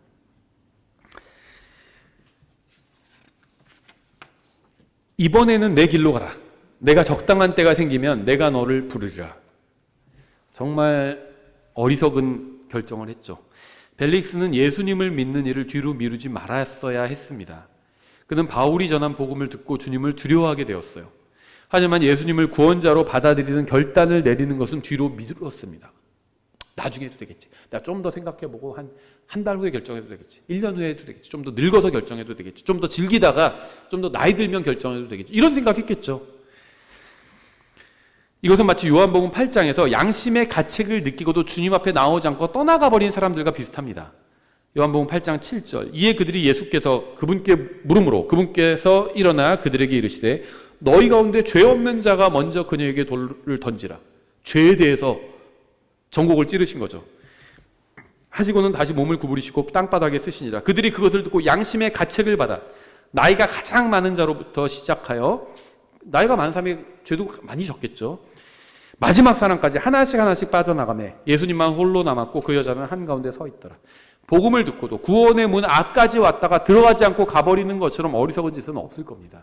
이번에는 내 길로 가라. 내가 적당한 때가 생기면 내가 너를 부르리라. 정말 어리석은 결정을 했죠. 벨릭스는 예수님을 믿는 일을 뒤로 미루지 말았어야 했습니다. 그는 바울이 전한 복음을 듣고 주님을 두려워하게 되었어요. 하지만 예수님을 구원자로 받아들이는 결단을 내리는 것은 뒤로 미뤘습니다. 나중에 해도 되겠지. 나 좀 더 생각해보고 한 달 후에 결정해도 되겠지. 1년 후에 해도 되겠지. 좀 더 늙어서 결정해도 되겠지. 좀 더 즐기다가 좀 더 나이 들면 결정해도 되겠지. 이런 생각했겠죠. 이것은 마치 요한복음 8장에서 양심의 가책을 느끼고도 주님 앞에 나오지 않고 떠나가 버린 사람들과 비슷합니다. 요한복음 8장 7절. 이에 그들이 예수께서 그분께 물음으로 그분께서 일어나 그들에게 이르시되 너희 가운데 죄 없는 자가 먼저 그녀에게 돌을 던지라. 죄에 대해서 전곡을 찌르신 거죠. 하시고는 다시 몸을 구부리시고 땅바닥에 쓰시니라. 그들이 그것을 듣고 양심의 가책을 받아 나이가 가장 많은 자로부터 시작하여, 나이가 많은 사람이 죄도 많이 졌겠죠. 마지막 사람까지 하나씩 빠져나가매 예수님만 홀로 남았고 그 여자는 한가운데 서 있더라. 복음을 듣고도 구원의 문 앞까지 왔다가 들어가지 않고 가버리는 것처럼 어리석은 짓은 없을 겁니다.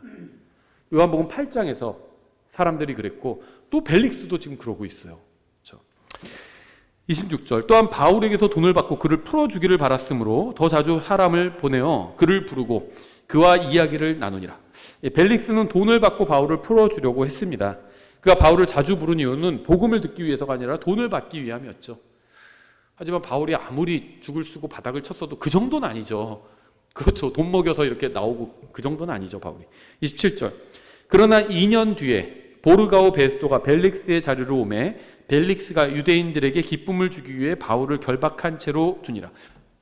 요한복음 8장에서 사람들이 그랬고 또 벨릭스도 지금 그러고 있어요. 그렇죠? 26절. 또한 바울에게서 돈을 받고 그를 풀어주기를 바랐으므로 더 자주 사람을 보내어 그를 부르고 그와 이야기를 나누니라. 벨릭스는 돈을 받고 바울을 풀어주려고 했습니다. 그가 바울을 자주 부른 이유는 복음을 듣기 위해서가 아니라 돈을 받기 위함이었죠. 하지만 바울이 아무리 죽을 쓰고 바닥을 쳤어도 그 정도는 아니죠. 그렇죠. 돈 먹여서 이렇게 나오고 그 정도는 아니죠, 바울이. 27절. 그러나 2년 뒤에 보르가오 베스도가 벨릭스의 자리로 오매 벨릭스가 유대인들에게 기쁨을 주기 위해 바울을 결박한 채로 두니라.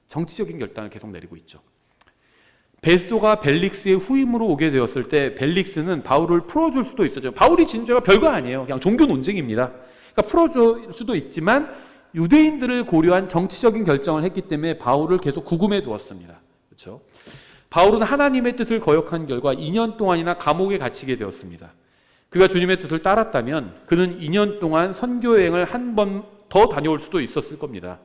정치적인 결단을 계속 내리고 있죠. 베스도가 벨릭스의 후임으로 오게 되었을 때 벨릭스는 바울을 풀어줄 수도 있었죠. 바울이 진 죄가 별거 아니에요. 그냥 종교 논쟁입니다. 그러니까 풀어줄 수도 있지만 유대인들을 고려한 정치적인 결정을 했기 때문에 바울을 계속 구금해 두었습니다. 그렇죠? 바울은 하나님의 뜻을 거역한 결과 2년 동안이나 감옥에 갇히게 되었습니다. 그가 주님의 뜻을 따랐다면 그는 2년 동안 선교 여행을 한 번 더 다녀올 수도 있었을 겁니다.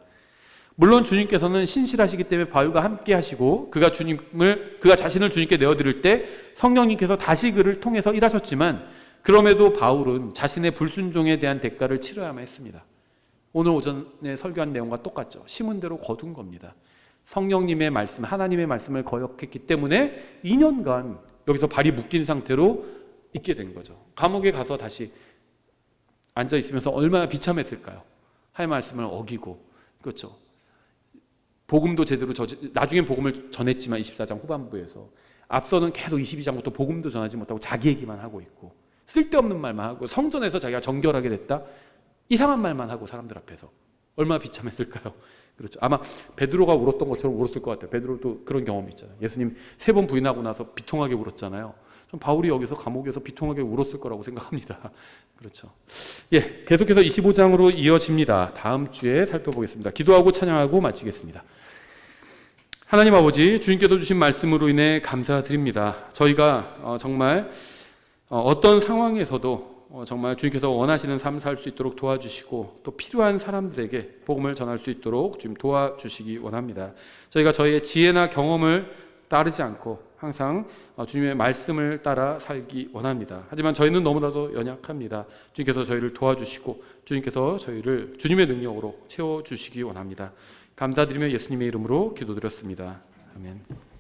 물론 주님께서는 신실하시기 때문에 바울과 함께 하시고 그가 자신을 주님께 내어드릴 때 성령님께서 다시 그를 통해서 일하셨지만, 그럼에도 바울은 자신의 불순종에 대한 대가를 치러야만 했습니다. 오늘 오전에 설교한 내용과 똑같죠. 심은 대로 거둔 겁니다. 성령님의 말씀, 하나님의 말씀을 거역했기 때문에 2년간 여기서 발이 묶인 상태로 있게 된 거죠. 감옥에 가서 다시 앉아 있으면서 얼마나 비참했을까요? 하나님의 말씀을 어기고, 그렇죠. 복음도 제대로 나중엔 복음을 전했지만 24장 후반부에서, 앞서는 계속 22장부터 복음도 전하지 못하고 자기 얘기만 하고 있고 쓸데없는 말만 하고, 성전에서 자기가 정결하게 됐다 이상한 말만 하고 사람들 앞에서 얼마나 비참했을까요? 그렇죠. 아마 베드로가 울었던 것처럼 울었을 것 같아요. 베드로도 그런 경험이 있잖아요. 예수님 3번 부인하고 나서 비통하게 울었잖아요. 좀 바울이 여기서 감옥에서 비통하게 울었을 거라고 생각합니다. 그렇죠. 예, 계속해서 25장으로 이어집니다. 다음 주에 살펴보겠습니다. 기도하고 찬양하고 마치겠습니다. 하나님 아버지, 주님께서 주신 말씀으로 인해 감사드립니다. 저희가 정말 어떤 상황에서도 정말 주님께서 원하시는 삶 살 수 있도록 도와주시고, 또 필요한 사람들에게 복음을 전할 수 있도록 주님 도와주시기 원합니다. 저희가 저희의 지혜나 경험을 따르지 않고 항상 주님의 말씀을 따라 살기 원합니다. 하지만 저희는 너무나도 연약합니다. 주님께서 저희를 도와주시고 주님께서 저희를 주님의 능력으로 채워주시기 원합니다. 감사드리며 예수님의 이름으로 기도드렸습니다. 아멘.